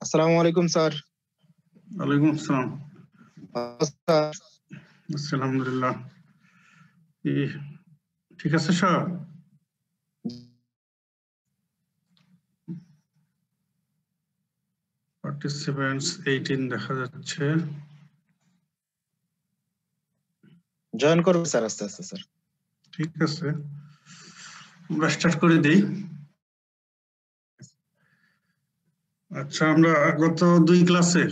আসসালামু আলাইকুম স্যার। ওয়ালাইকুম আসসালাম। স্যার আলহামদুলিল্লাহ। ঠিক আছে সব? পার্টিসিপেন্টস 18 দেখা যাচ্ছে। জয়েন করব স্যার আস্তে আস্তে স্যার। ঠিক আছে, আমরা স্টার্ট করে দেই। আচ্ছা, আমরা গত দুই ক্লাসে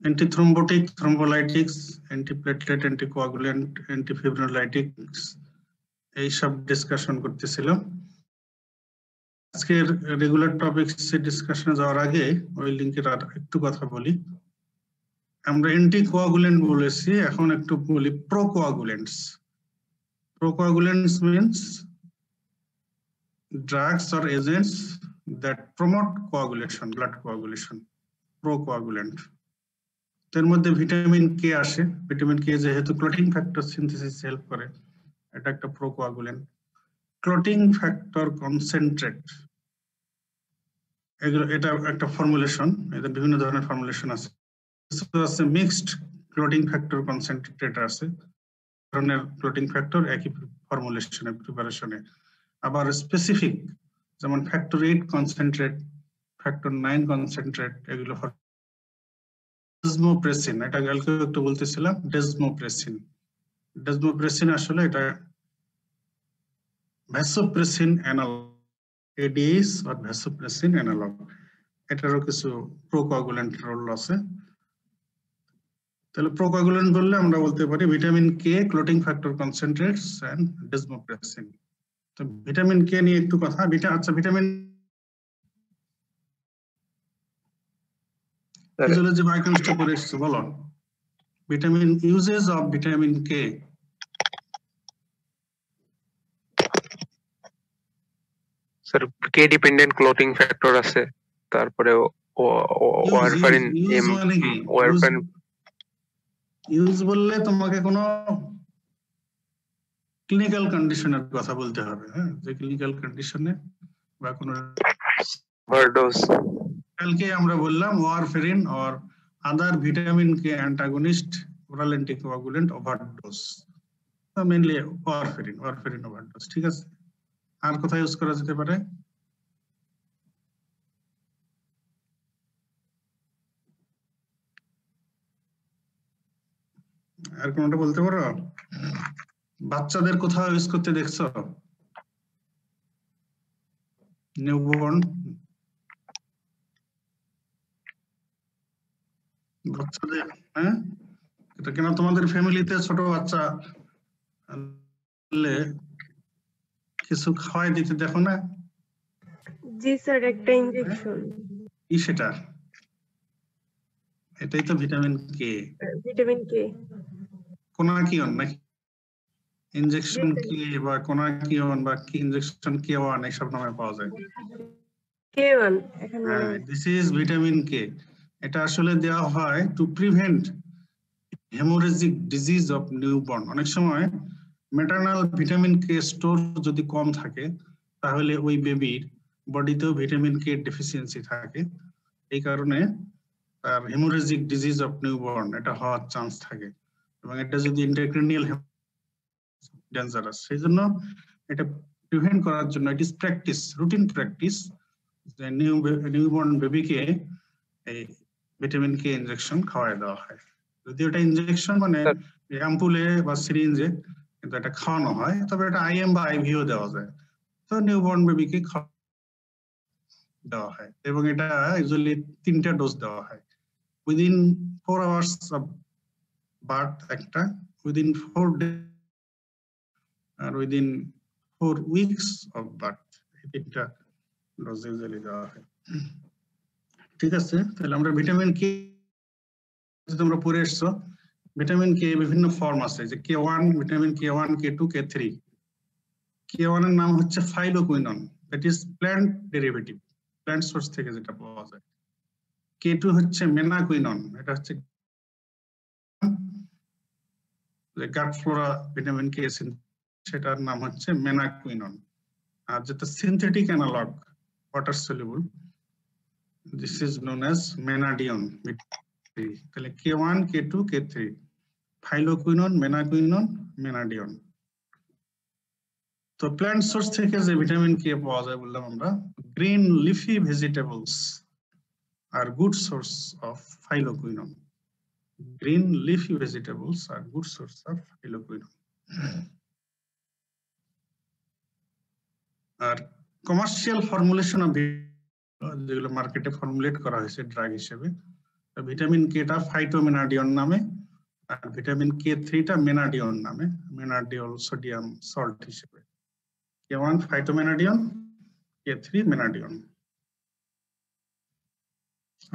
অ্যান্টিথ্রম্বোটিক, থ্রম্বোলাইটিক্স, অ্যান্টিপ্লেটলেট, অ্যান্টিকোয়াগুলেন্ট, অ্যান্টিফিব্রিনোলাইটিক্স এইসব ডিসকাশন করতেছিলাম। আজকের রেগুলার টপিকস ডিসকাশনে যাওয়ার আগে ওই লিংকের আর একটু কথা বলি। আমরা অ্যান্টিকোয়াগুলেন্ট বলেছি, এখন একটু বলি প্রোকোয়াগুলেন্টস। Procoagulants means drugs or agents that promote coagulation, blood coagulation. Procoagulant. এর মধ্যে ভিটামিন কে আসে। ভিটামিন কে যেহেতু ক্লটিং ফ্যাক্টর সিনথেসিস হেল্প করে, এটা একটা প্রোকোয়াগুলেন্ট। ক্লটিং ফ্যাক্টর কনসেন্ট্রেট, এটা একটা ফর্মুলেশন। এদের বিভিন্ন ধরনের ফর্মুলেশন আছে। মিক্সড ক্লটিং ফ্যাক্টর কনসেন্ট্রেট আছে, ধরনের ক্লটিং ফ্যাক্টর একই ফর্মুলেশনে, প্রিপারেশনে। আবার স্পেসিফিক, যেমন ফ্যাক্টর 8 কনসেন্ট্রেট, ফ্যাক্টর 9 কনসেন্ট্রেট, এগুলো ডেসমোপ্রেসিন। এটা কালকে একটু বলতেছিলাম, ডেসমোপ্রেসিন। ডেসমোপ্রেসিন আসলে এটা ভ্যাসোপ্রেসিন অ্যানালগ, এডিএস আর ভ্যাসোপ্রেসিন অ্যানালগ। এটারও কিছু প্রোকোয়াগুলেন্ট রোল আছে। তাহলে প্রোকোয়াগুলেন্ট বললে আমরা বলতে পারি vitamin K, clotting factor concentrates and desmopressin. তো ভিটামিন কে নিয়ে একটু কথা। আচ্ছা, ভিটামিন ফিজিওলজি বায়োকেমিস্ট্রি পড়ে এসেছো, বলো vitamin uses of vitamin K. Sir K dependent clotting factor আছে, তারপরে ওয়ারফারিন ওয়ারফারিন। ইউজ বললে তোমাকে কোনো ক্লিনিক্যাল কন্ডিশনের কথা বলতে হবে, হ্যাঁ, যে ক্লিনিক্যাল কন্ডিশনে বা কোনো ওভারডোজ। কালকে আমরা বললাম warfarin or other vitamin K antagonist oral anticoagulant overdose, mainly warfarin overdose. ঠিক আছে, আর কোথায় ইউজ করা যেতে পারে? আর কোনটা বলতে পারো? বাচ্চাদের কোথাও ইউজ করতে দেখছো? নিউবর্ন বাচ্চাদের, হ্যাঁ, এটা কেন তোমাদের ফ্যামিলিতে ছোট বাচ্চা কিছু খাওয়াই দিতে দেখো না? জি স্যার, একটা ইনজেকশন। কি সেটা? এটাই তো ভিটামিন কে। ভিটামিন কে কোনাকিয়ন নাকি ইনজেকশন কি, বা কোনাকিয়ন বা কি ইনজেকশন কে1 এইসব নামে পাওয়া যায়। কে1 এখন দিস ইজ ভিটামিন কে। এটা আসলে দেওয়া হয় to prevent haemorrhagic disease of newborn. অনেক সময় ম্যাটারনাল ভিটামিন কে স্টোর যদি কম থাকে, তাহলে ওই বেবির বডিতেও ভিটামিন কে ডেফিসিয়েন্সি থাকে। এই কারণে তার হেমোরেজিক ডিজিজ অফ নিউবর্ন এটা হওয়ার চান্স থাকে, এবং এটা যদি ইন্ট্রাক্রেনিয়াল ডেঞ্জারাস। সেই জন্য এটা প্রিভেন্ট করার জন্য it is practice, routine practice, যে নিউবর্ন বেবিকে এই ভিটামিন কে ইনজেকশন খাওয়াই দেওয়া হয়। যদি এটা ইনজেকশন মানে অ্যাম্পুলে বা সিরিঞ্জে কিন্তু এটা খাওয়ানো হয়, তবে এটা আইএম বা আইভিও দেওয়া যায়। তো নিউবর্ন বেবিকে দেওয়া হয়, এবং এটা ইউজুয়ালি 3টা ডোজ দেওয়া হয়। উইদিন 4 আওয়ার্স অফ বার্থ একটা, উইদিন 4 ডে, আর উইদিন 4 উইকস অফ বার্থ। এই 3টা ডোজ ইউজুয়ালি দেওয়া হয়। ঠিক আছে, তাহলে আমরা ভিটামিন কে তোমরা পড়ে এসছো। ভিটামিন কে বিভিন্ন ফর্ম আছে, যে কে1, ভিটামিন কে1, কে2, কে3। কে1 এর নাম হচ্ছে phylloquinone, that is plant derivative, plant source থেকে যেটা পাওয়া যায়। কে2 হচ্ছে মেনাকুইনন, এটা হচ্ছে গাট ফ্লোরা ভিটামিন কে, সেটার নাম হচ্ছে মেনাকুইনন। আর যেটা synthetic analogue water soluble, this is known as menadion. তাহলে K1, K2, K3 ফাইলোকুইনন, মেনাকুইনন, মেনাডিয়ন। তো প্ল্যান্ট সোর্স থেকে যে ভিটামিন কে পাওয়া যায় বললাম আমরা, green leafy vegetables are good source of phylloquinone. Green leafy vegetables are good source of phylloquinone. আর commercial formulation of যেগুলো মার্কেটে ফর্মুলেট করা হয়েছে ড্রাগ হিসেবে, ভিটামিন কেটা ফাইটোমেনাডিয়ন নামে আর ভিটামিন K3টা মেনাডিয়ন নামে, মেনাডিওল সোডিয়াম সল্ট হিসেবে। K1 phytomenadione, K3 menadione.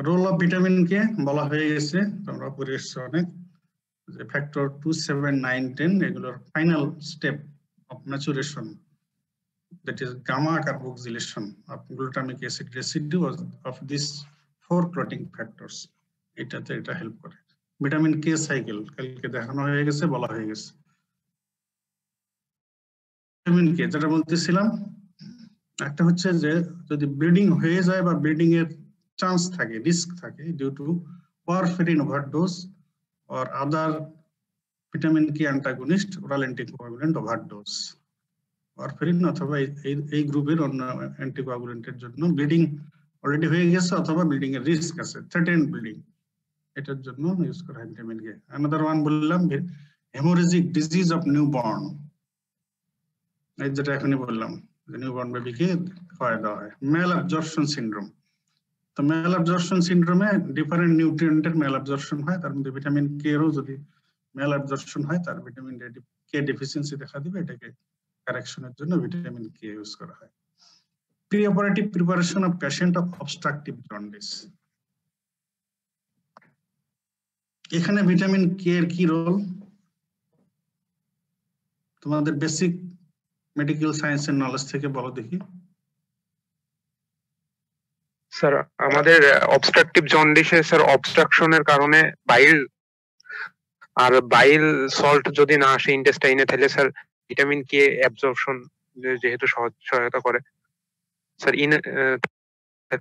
Role of vitamin K বলা হয়ে গেছে, তোমরা পড়ে এসছো অনেক, যে ফ্যাক্টর 2, 7, 9, 10 এগুলোর final step of maturation, that is gamma carboxylation of glutamic acid residue of these 4 clotting factors. এটাতে এটা হেল্প করে। ভিটামিন কে সাইকেল কালকে দেখানো হয়ে গেছে, বলা হয়ে গেছে। ভিটামিন কে যেটা বলতেছিলাম, একটা হচ্ছে যে যদি ব্লিডিং হয়ে যায় বা ব্লিডিং এর চান্স থাকে, রিস্ক থাকে due to warfarin overdose or other vitamin K antagonist oral anticoagulant overdose. Warfarin অথবা এই গ্রুপের অন্য অ্যান্টিকোয়াগুলেন্টের জন্য ব্লিডিং অলরেডি হয়ে গেছে অথবা ব্লিডিং এর রিস্ক আছে, থ্রেটেন্ড ব্লিডিং, এটার জন্য ইউজ করা হয় ভিটামিন কে। অ্যানাদার ওয়ান বললাম হেমোরেজিক ডিজিজ অফ নিউবর্ন, এই যেটা এখনই বললাম যে নিউবর্ন বেবিকে খাওয়াই দেওয়া হয়। মেল অ্যাবজর্পশন সিনড্রোম, তো মেল অ্যাবজর্পশন সিনড্রোমে ডিফারেন্ট নিউট্রিয়েন্টের মেল অ্যাবজর্পশন হয়, তার মধ্যে ভিটামিন কে এরও যদি মেল অ্যাবজর্পশন হয় তার ভিটামিন কে ডেফিসিয়েন্সি দেখা দিবে, এটাকে কারেকশনের জন্য ভিটামিন কে ইউজ করা হয়। Pre operative preparation of patient of obstructive jaundice, এখানে ভিটামিন কে এর কি রোল তোমাদের বেসিক মেডিকেল সায়েন্সের নলেজ থেকে বলো দেখি। স্যার আমাদের অবস্ট্রাকটিভ জন্ডিসে স্যার অবস্ট্রাকশনের কারণে বাইল আর বাইল সল্ট যদি না আসে ইন্টেস্টাইনে, তাহলে স্যার ভিটামিন কে অ্যাবজর্পশন যেহেতু সহায়তা করে sir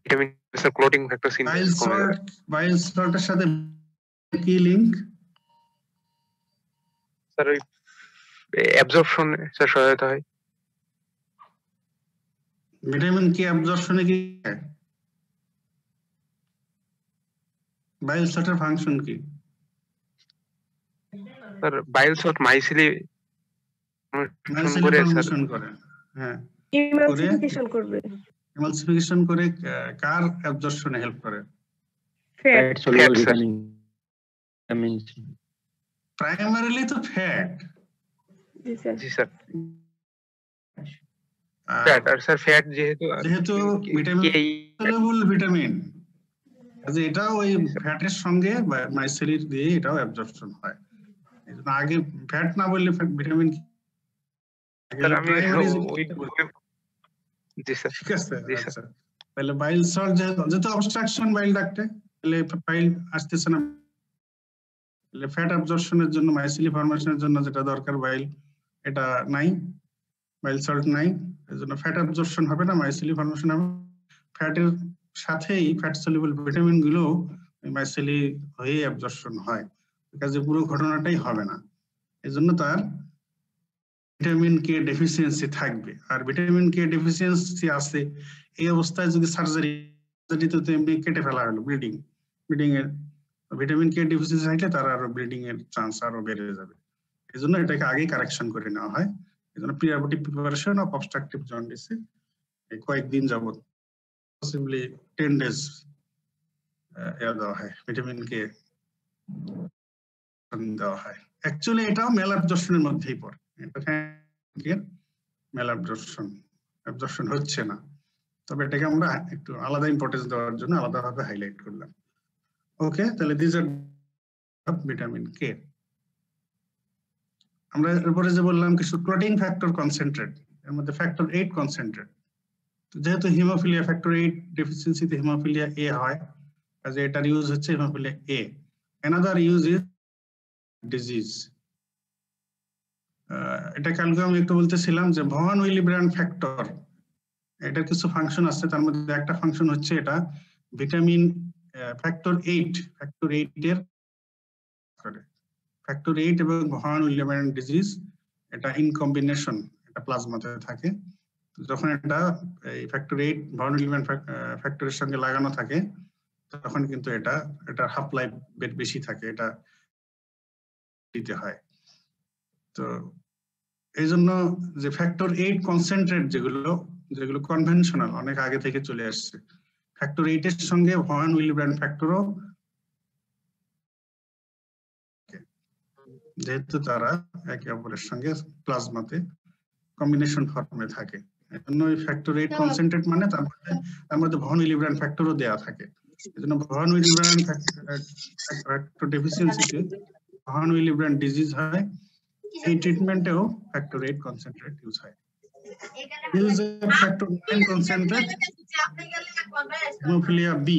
vitamin sir clotting factor synthesis কমে যায়। বাইল সল্টের সাথে কি লিংক স্যার? ওই অ্যাবজর্পশন স্যার সহায়তা হয়। ভিটামিন কে অ্যাবজর্পশনে কি বাইল সল্টের ফাংশন কি? স্যার বাইল সল্ট মাইসিলি করে, হ্যাঁ ইমালসিফিকেশন করবে। ইমালসিফিকেশন করে কার অ্যাবজর্পশনে হেল্প করে? ফ্যাট সলিউবল ভিটামিন প্রাইমারিলি তো ফ্যাট। জি স্যার, ফ্যাট। আর স্যার ফ্যাট যেহেতু ভিটামিন সলিউবল ভিটামিন, যে এটা ওই ফ্যাটের সঙ্গে মাইসেলির দিয়ে এটাও অ্যাবজর্পশন হয়। এজন্য আগে ফ্যাট না বললে ভিটামিন ঠিক আছে। আচ্ছা, তাহলে বাইল সল্ট যেহেতু অবস্ট্রাকশন বাইল ডাক্টে, তাহলে বাইল আসতেছে না, তাহলে ফ্যাট অ্যাবজর্পশনের জন্য মাইসিলি ফর্মেশনের জন্য যেটা দরকার বাইল, এটা নাই, বাইল সল্ট নাই, এজন্য ফ্যাট অ্যাবজর্পশন হবে না, মাইসিলি ফর্মেশন হবে। ফ্যাটের সাথেই ফ্যাট সলিউবল ভিটামিন গুলো মাইসিলি হয়ে অ্যাবজর্পশন হয়, কাজে পুরো ঘটনাটাই হবে না। এজন্য তার ভিটামিন কে ডেফিসিয়েন্সি থাকবে। আর ভিটামিন কে ডেফিসিয়েন্সি আছে এই অবস্থায় যদি সার্জারিতে তো এমনি কেটে ফেলা হলো, ব্লিডিং এর ভিটামিন কে ডেফিসিয়েন্সি থাকলে তার আরো ব্লিডিং এর চান্স আরো বেড়ে যাবে। এজন্য এটাকে আগে কারেকশন করে নেওয়া হয়। এজন্য preoperative preparation of obstructive জন্ডিসে কয়েকদিন যাবত, পসিবলি 10 days দেওয়া হয়, ভিটামিন কে দেওয়া হয়। অ্যাকচুয়ালি এটাও মেল অ্যাবজর্পশনের মধ্যেই পড়ে, মেল অ্যাবজর্পশন হচ্ছে না, তবে এটাকে আমরা একটু আলাদা ইম্পর্টেন্স দেওয়ার জন্য আলাদাভাবে হাইলাইট করলাম। ওকে, তাহলে দিস আর ভিটামিন কে। আমরা এরপরে যে বললাম কিছু ক্লটিং ফ্যাক্টর কনসেন্ট্রেট, এর মধ্যে ফ্যাক্টর 8 কনসেন্ট্রেট। যেহেতু হিমোফিলিয়া ফ্যাক্টর 8 ডেফিসিয়েন্সিতে হিমোফিলিয়া এ হয়, কাজে এটার ইউজ হচ্ছে haemophilia A. Another use is disease. এটা কালকে আমি একটু বলতেছিলাম যে ভন উইলিব্র্যান্ড ফ্যাক্টর, এটার কিছু ফাংশন আছে, তার মধ্যে একটা ফাংশন হচ্ছে এটা ভিটামিন ফ্যাক্টর 8 এর ফ্যাক্টর 8 এবং ভন উইলিয়াম ডিজিজ এটা ইন কম্বিনেশন এটা প্লাজমাতে থাকে। যখন এটা এই ফ্যাক্টর 8 ভন উইলিয়াম ফ্যাক্টরের সঙ্গে লাগানো থাকে তখন কিন্তু এটা হাফ লাইফ বেশি থাকে, এটা দিতে হয়। তো এই জন্য যে ফ্যাক্টর 8 কনসেন্ট্রেট যেগুলো কনভেনশনাল অনেক আগে থেকে চলে আসছে, ফ্যাক্টর 8 এর সঙ্গে ভন উইলিয়াম ফ্যাক্টরও, যেহেতু তারা একে অপরের সঙ্গে প্লাজমাতে কম্বিনেশন ফর্মে থাকে, এজন্য এই ফ্যাক্টর 8 কনসেন্ট্রেট মানে তার মধ্যে ভন উইলিয়াম ফ্যাক্টরও দেয়া থাকে। এজন্য ভন উইলিয়াম ফ্যাক্টর ডেফিসিয়েন্সিতে ভন উইলিয়াম ডিজিজ হয়। এই ট্রিটমেন্টেও ফ্যাক্টর 8 কনসেন্ট্রেট ইউজ হয়। Use of factor 9 concentrate haemophilia B,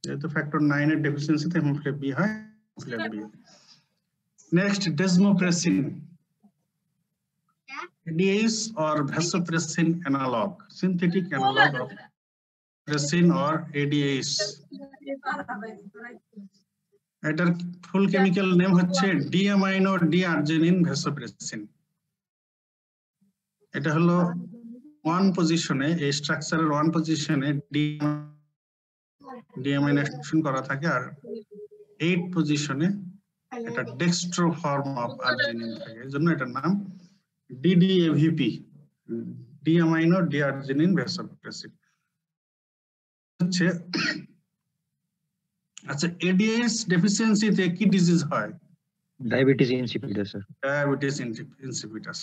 যেহেতু ফ্যাক্টর 9 এর ডেফিসিয়েন্সিতে হেমোফিলিয়া বি হয়, haemophilia B. Next desmopressin, ADAs or vasopressin analog, synthetic analog of pressin or ADAs. এটার ফুল কেমিক্যাল নেম হচ্ছে ডিঅ্যামাইনো ডিআর্জিনিন ভ্যাসোপ্রেসিন। এটা হলো 1 পজিশনে, এই স্ট্রাকচারের 1 পজিশনে ডিঅ্যামাইনেশন করা থাকে, আর 8 পজিশনে এটা ডেক্সট্রো ফর্ম অফ আর্জিনিন থাকে, এজন্য এটার নাম DDAVP, ডিঅ্যামাইনো ডিআর্জিনিন ভ্যাসোপ্রেসিন হচ্ছে। আচ্ছা, ADAs ডেফিসিয়েন্সিতে কি ডিজিজ হয়? Diabetes insipidus sir. Diabetes insipidus.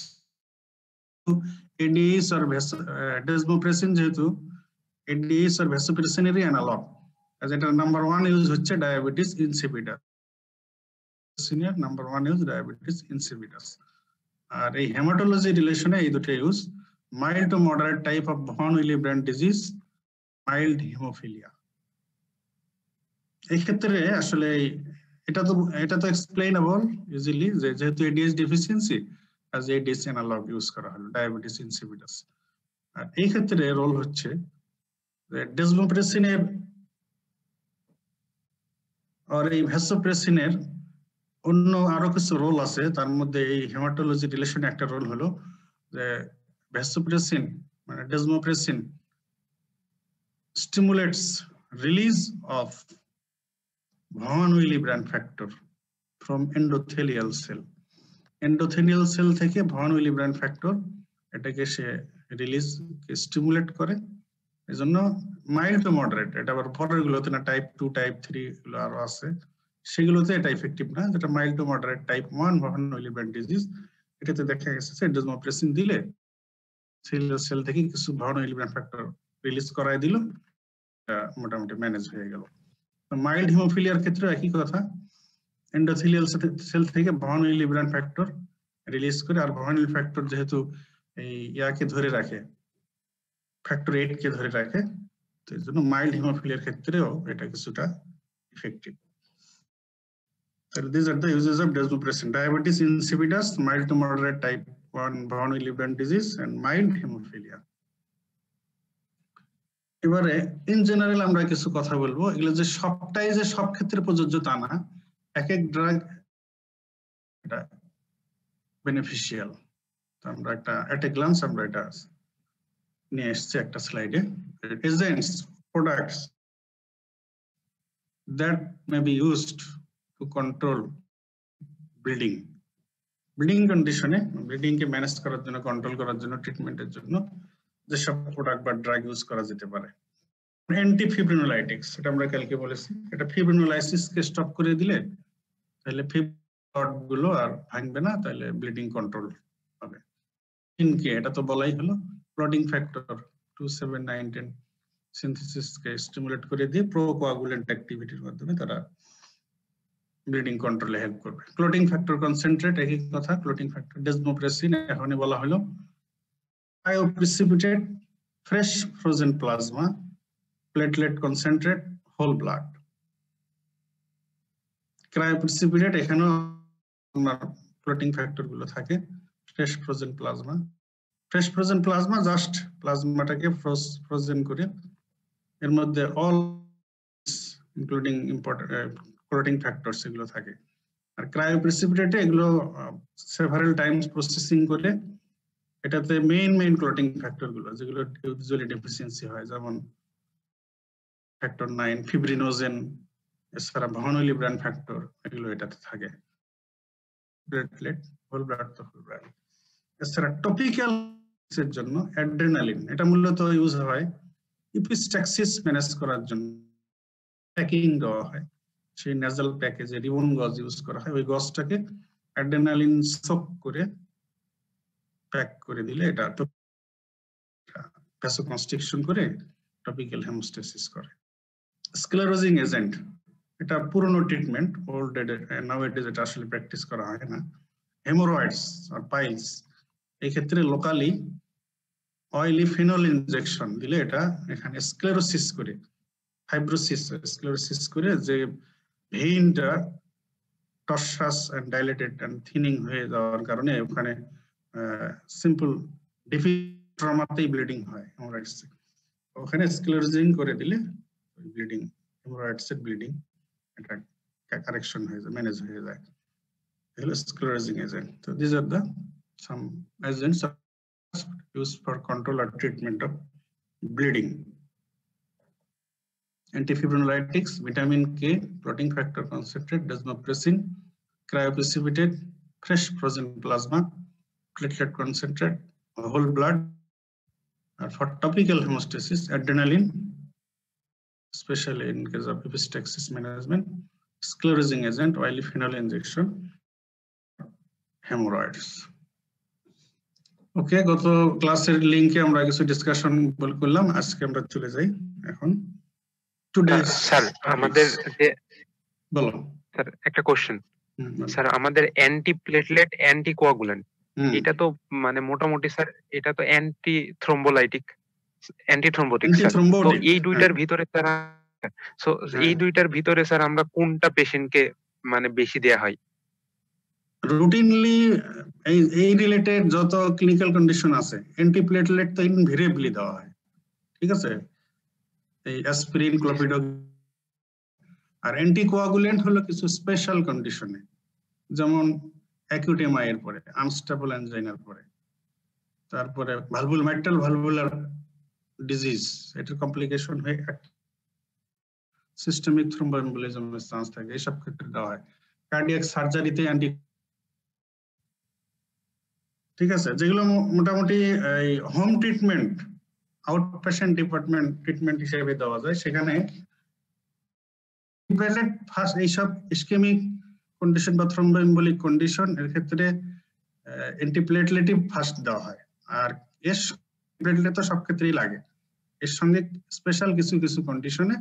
ADAs আর ডেসমোপ্রেসিন যেহেতু ADAs আর ভ্যাসোপ্রেসিনেরই অ্যানালগ, যেটা নাম্বার 1 ইউজ হচ্ছে diabetes insipidus, senior number 1 use diabetes insipidus. আর এই হেমাটোলজি রিলেশনে এই দুটো use, mild to moderate type of von William disease, mild haemophilia. এই ক্ষেত্রে আসলে এটা তো এক্সপ্লেইনেবল ইজিলি, যেহেতু ADAs deficiency as ADAs analogue use করা হলো ডায়াবেটিস ইনসিপিডাস। আর এই ক্ষেত্রে রোল হচ্ছে যে ডেসমোপ্রেসিনের আর এই ভ্যাসোপ্রেসিনের অন্য আরো কিছু রোল আছে, তার মধ্যে এই হেমাটোলজি রিলেশনে একটা রোল হলো যে ভ্যাসোপ্রেসিন মানে desmopressin stimulates release of von William factor from endothelial cell. Endothelial cell থেকে ভন উইলিয়াম ফ্যাক্টর এটাকে সে রিলিজ স্টিমুলেট করে, এজন্য মাইল্ড টু মডারেট। এটা আবার পরের গুলোতে না, টাইপ 2 টাইপ 3 গুলো আরো আছে, সেগুলোতে এটা ইফেক্টিভ না। যেটা mild to moderate type 1 von William disease, এটাতে দেখা গেছে যে ডেসমোপ্রেসিন দিলে সেল থেকে কিছু ভন উইলিয়াম ফ্যাক্টর রিলিজ করায় দিল, মোটামুটি ম্যানেজ হয়ে গেল। মাইল্ড হিমোফিলিয়ার ক্ষেত্রে একই কথা, এন্ডোথেলিয়াল সেল থেকে ভন উইলিয়াম ফ্যাক্টর রিলিজ করে, আর ভন উইলিয়াম ফ্যাক্টর যেহেতু এই ইয়াকে ধরে রাখে, ফ্যাক্টর 8 কে ধরে রাখে, তো এই জন্য মাইল্ড হিমোফিলিয়ার ক্ষেত্রেও এটা কিছুটা effective. So these are the uses of desmopressin: diabetes insipidus, mild to moderate type 1 von Willebrand disease, and mild hemophilia. এবারে ইন জেনারেল আমরা কিছু কথা বলবো, এগুলো যে সবটাই যে সব ক্ষেত্রে প্রযোজ্য তা না, এক এক ড্রাগ এটা বেনিফিশিয়াল। তো আমরা একটা এট এ গ্লান্স আমরা এটা নিয়ে এসেছি একটা স্লাইডে। Agents, products that may be used to control bleeding কন্ডিশনে, ব্লিডিং কে ম্যানেজ করার জন্য, কন্ট্রোল করার জন্য, ট্রিটমেন্টের জন্য যেসব প্রোডাক্ট বা ড্রাগ ইউজ করা যেতে পারে। অ্যান্টিফিব্রিনোলাইটিক্স, এটা আমরা কালকে বলেছি, এটা ফিব্রিনোলাইসিস কে স্টপ করে দিলে তাহলে ফিব্রিন গুলো আর ভাঙবে না, তাহলে ব্লিডিং কন্ট্রোল হবে। ইনকে এটা তো বলাই হলো, ক্লটিং ফ্যাক্টর 2, 7, 9, 10 সিনথেসিস কে স্টিমুলেট করে দিয়ে প্রোকোয়াগুলেন্ট অ্যাক্টিভিটির মাধ্যমে তারা ব্লিডিং কন্ট্রোলে হেল্প করবে। ক্লটিং ফ্যাক্টর কনসেন্ট্রেট একই কথা, ক্লটিং ফ্যাক্টর ডেসমোপ্রেসিন এখনই বলা হলো। Cryoprecipitate fresh frozen plasma, platelet concentrate whole blood. Cryoprecipitate এখানেও ক্লটিং ফ্যাক্টর গুলো থাকে। ফ্রেশ ফ্রোজেন প্লাজমা, জাস্ট প্লাজমাটাকে ফ্রোজেন করে এর মধ্যে অল ইনক্লুডিং ক্লোটিং ফ্যাক্টরস এগুলো থাকে। আর ক্রায়োপ্রেসিপিটেটে এগুলো সেভারাল টাইমস প্রসেসিং করে এটাতে মেইন ক্লোটিং ফ্যাক্টর গুলো যেগুলো ইউজুয়ালি ডেফিসিয়েন্সি হয়, যেমন ফ্যাক্টর 9, ফিব্রিনোজেন, এছাড়া ভানোলিব্রান ফ্যাক্টর, এগুলো এটাতে থাকে। প্লেটলেট, হোল ব্লাড তো হোল ব্লাড। এছাড়া টপিক্যাল এর জন্য অ্যাড্রেনালিন, এটা মূলত ইউজ হয় ইপিস্ট্যাক্সিস ম্যানেজ করার জন্য। প্যাকিং দেওয়া হয়, সেই নেজাল প্যাকেজে রিবন গজ ইউজ করা হয়, ওই গজটাকে অ্যাড্রেনালিন সোক করে প্যাক করে দিলে এটা ভ্যাসোকনস্ট্রিকশন করে টপিক্যাল হেমোস্টেসিস করে। স্ক্লেরোজিং এজেন্ট, এটা পুরনো ট্রিটমেন্ট, ওল্ড নাওএডেজ এটা আসলে প্র্যাকটিস করা হয় না। হেমোরয়েডস আর পাইলস, এই ক্ষেত্রে লোকালি অয়েলি ফিনল ইনজেকশন দিলে এটা এখানে স্ক্লেরোসিস করে, ফাইব্রোসিস স্ক্লেরোসিস করে যে ভেইনটা টর্সাস এন্ড ডাইলেটেড এন্ড থিনিং হয়ে যাওয়ার কারণে ওখানে সিম্পল ট্রমাতেই ব্লিডিং হয় হেমোরয়েডস, ওখানে স্ক্লেরোজিং করে দিলে ব্লিডিং, হেমোরয়েডস এর ব্লিডিং এটা কারেকশন হয়ে যায়, ম্যানেজ হয়ে যায়। এগুলো স্ক্লেরোজিং এজেন্ট। তো this are the some agents used for control or treatment of bleeding. Antifibrinolytics, vitamin K, clotting factor concentrate, desmopressin, cryoprecipitate, fresh frozen plasma, platelet concentrate, whole blood. And for topical hemostasis, adrenaline, especially in case of epistaxis management, sclerosing agent, oily phenol injection, hemorrhoids. ওকে, গত ক্লাসের লিংকে আমরা কিছু discussion করলাম, আজকে আমরা চলে যাই এখন টুডে। স্যার আমাদের যে বলো স্যার একটা কোশ্চেন, স্যার আমাদের অ্যান্টি প্লেটলেট অ্যান্টি কোয়াগুলেন্ট, এটা তো মানে মোটামুটি স্যার এটা তো anti thrombolytic anti thrombotic sir, তো এই দুইটার ভিতরে স্যার এই দুইটার ভিতরে স্যার আমরা কোনটা পেশেন্টকে মানে বেশি দেয়া হয়? রুটিনলি এই রিলেটেড যত ক্লিনিক্যাল কন্ডিশন আছে অ্যান্টিপ্লেটলেট তো ইনভেরিয়েবলি দেওয়া হয়, ঠিক আছে, এই অ্যাসপিরিন, ক্লোপিডোগ্রাম। আর অ্যান্টিকোয়াগুলেন্ট হলো কিছু স্পেশাল কন্ডিশনে, যেমন অ্যাকিউট এমআই এর পরে, আনস্টেবল অ্যানজাইনার পরে, তারপরে মিট্রাল ভালভুলার ডিজিজ, এটার কমপ্লিকেশন হয়ে সিস্টেমিক থ্রোম্বোএমবোলিজমের চান্স থাকে, এইসব ক্ষেত্রে দেওয়া হয়। কার্ডিয়াক সার্জারিতে অ্যান্টি, ঠিক আছে, যেগুলো মোটামুটি home treatment, out patient department treatment হিসেবে দেওয়া যায়, সেখানে প্লেটলেট ফার্স্ট এইসব ইসকেমিক কন্ডিশন বা থ্রোম্বোএমবোলিক কন্ডিশন এর ক্ষেত্রে অ্যান্টিপ্লেটলেটই ফার্স্ট দেওয়া হয়। আর এর প্লেটলেট তো সব ক্ষেত্রেই লাগে, এর সঙ্গে স্পেশাল কিছু কিছু কন্ডিশনে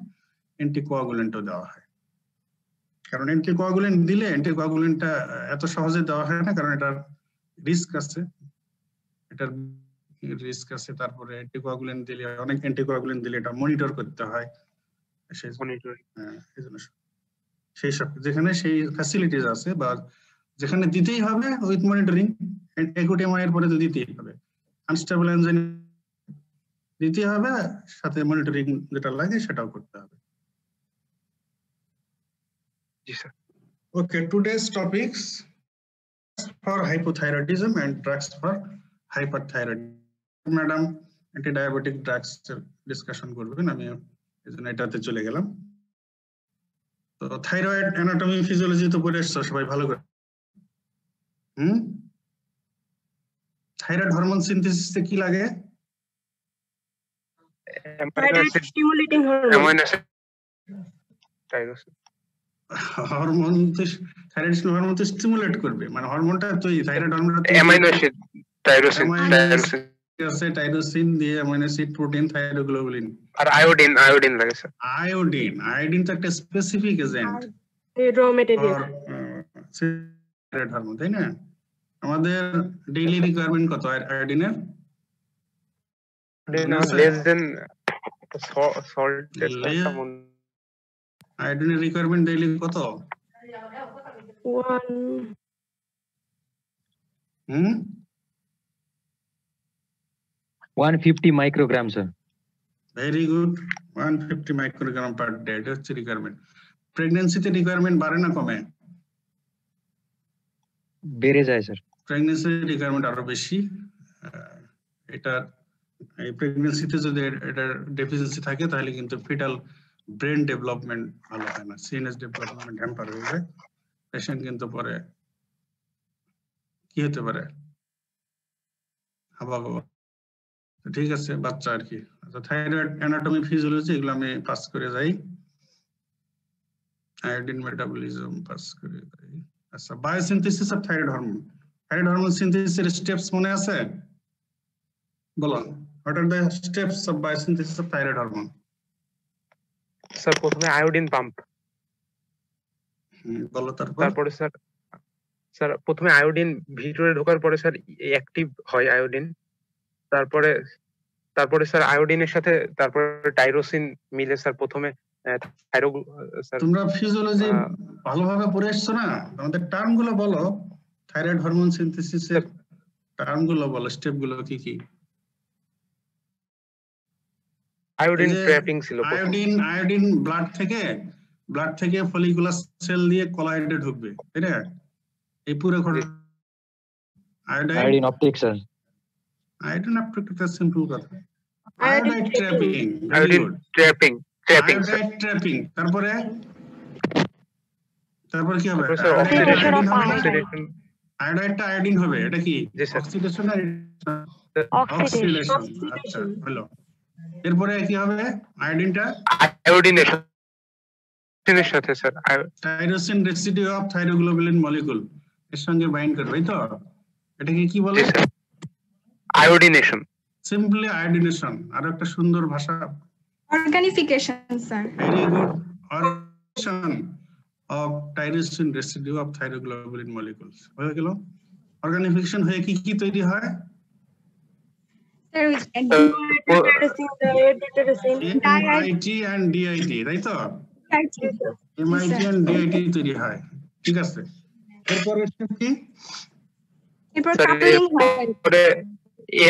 অ্যান্টিকোয়াগুলেন্টও দেওয়া হয়। কারণ অ্যান্টিকোয়াগুলেন্ট দিলে অ্যান্টিকোয়াগুলেন্টটা এত সহজে দেওয়া হয় না, কারণ এটার রিস্ক আছে, এটার রিস্ক আছে। তারপরে অ্যান্টিকোয়াগুলেন্ট দিলে, অনেক অ্যান্টিকোয়াগুলেন্ট দিলে এটা মনিটর করতে হয়, সেই সব যেখানে সেই ফ্যাসিলিটিস আছে বা যেখানে দিতেই হবে উইথ মনিটরিং, অ্যাকিউট এমআই এর পরে তো দিতেই হবে, আনস্টেবল এনজাইম দিতে হবে, সাথে মনিটরিং যেটা লাগে সেটাও করতে হবে। জি sir. Okay, today's topics for hypothyroidism and drugs for hyperthyroidism. Madam anti diabetic drugs discussion করবেন, আমি এজন্য এটাতে চলে গেলাম। তো থাইরয়েড অ্যানাটমি ফিজিওলজি তো পড়ে আসছো সবাই ভালো করে। থাইরয়েড হরমোন সিনথেসিসে কি লাগে? Thyroid stimulating hormone. হরমোন তো থাইরয়েড হরমোন তো স্টিমুলেট করবে, মানে হরমোনটা তো থাইরয়েড হরমোনটা অ্যামাইনো অ্যাসিড, টাইরোসিন আছে, টাইরোসিন দিয়ে অ্যামাইনো অ্যাসিড, প্রোটিন, থাইরোগ্লোবুলিন আর আয়োডিন লাগে স্যার। আয়োডিন তো একটা specific agent, raw material thyroid hormone, তাই না? আমাদের ডেইলি রিকোয়ারমেন্ট কত আয়োডিনের? Less than salt. আয়োডিনের রিকোয়ারমেন্ট ডেইলি কত? 150 microgram, sir. Very good 150 microgram per day এটা হচ্ছে রিকোয়ারমেন্ট প্রেগন্যান্সিতে রিকোয়ারমেন্ট বাড়ে না কমে বেড়ে যায় স্যার। প্রেগন্যান্সি রিকোয়ারমেন্ট আরো বেশি এটা এই প্রেগন্যান্সিতে যদি এটার ডেফিসিয়েন্সি থাকে তাহলে কিন্তু ফিটাল ব্রেন ডেভেলপমেন্ট ভালো হয় না সিএনএস ডেভেলপমেন্ট হ্যাম্পার হয়ে যায় পেশেন্ট কিন্তু পরে কি হতে পারে হাবাগোবা ঠিক আছে বাচ্চা আর কি আচ্ছা থাইরয়েড অ্যানাটমি ফিজিওলজি এগুলো আমি পাস করে যাই আয়োডিন মেটাবলিজম পাস করে যাই আচ্ছা বায়োসিনথেসিস অফ থাইরয়েড হরমোন সিনথেসিসের স্টেপস মনে আছে বলো what are the steps of biosynthesis of thyroid hormone sir প্রথমে আয়োডিন পাম্প বলো তারপরে স্যার প্রথমে আয়োডিন ভিতরে ঢোকার পরে স্যার অ্যাক্টিভ হয় আয়োডিন তারপরে স্যার আয়োডিনের সাথে তারপরে টাইরোসিন মিলে স্যার প্রথমে স্যার তোমরা ফিজিওলজি ভালোভাবে পড়ে এসছো না আমাদের টার্ম গুলো বলো থাইরয়েড হরমোন সিনথেসিসের টার্ম গুলো বলো স্টেপ গুলো কি কি আয়োডিন ট্র্যাপিং ছিল আয়োডিন ব্লাড থেকে ফলিকুলার সেল দিয়ে কলয়েডে ঢুকবে তাই না এই পুরো ঘটনা iodine optic sir iodine optic একটা সিম্পল কথা আয়োডাইড ট্র্যাপিং তারপরে কি হবে আয়োডাইডটা আয়োডিন হবে এটা কি অক্সিডেশন আর অক্সিডেশন আচ্ছা হলো এরপরে কি হবে আয়োডিনটা আয়োডিনের সাথে sir tyrosine residue of thyroglobulin molecule এর সঙ্গে বাইন্ড করবে তাই তো এটাকে কি বলে আয়োডিনেশন সিম্পলি আয়োডিনেশন আর একটা সুন্দর ভাষা organification sir very good organification of tyrosine residue of thyroglobulin molecules হয়ে গেল অর্গানিফিকেশন হয়ে কি কি তৈরি হয় MIT and DIT তাই তো MIT and DIT তৈরি হয় ঠিক আছে এরপরে কি এরপর কাপলিং হয়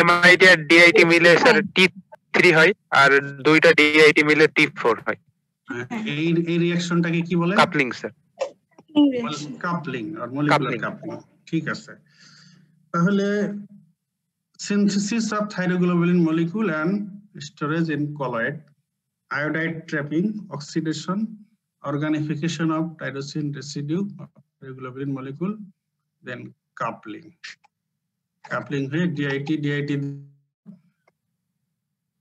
MIT আর DIT মিলে স্যার T3 হয় আর দুইটা DIT মিলে T4 হয় এই রিঅ্যাকশনটাকে কি বলে কাপলিং স্যার কাপলিং আর মলিকুলার কাপলিং ঠিক আছে তাহলে synthesis of thyroglobulin molecule and storage in colloid, iodide trapping, oxidation, organification of tyrosine residue of thyroglobulin molecule, then coupling. Coupling है DIT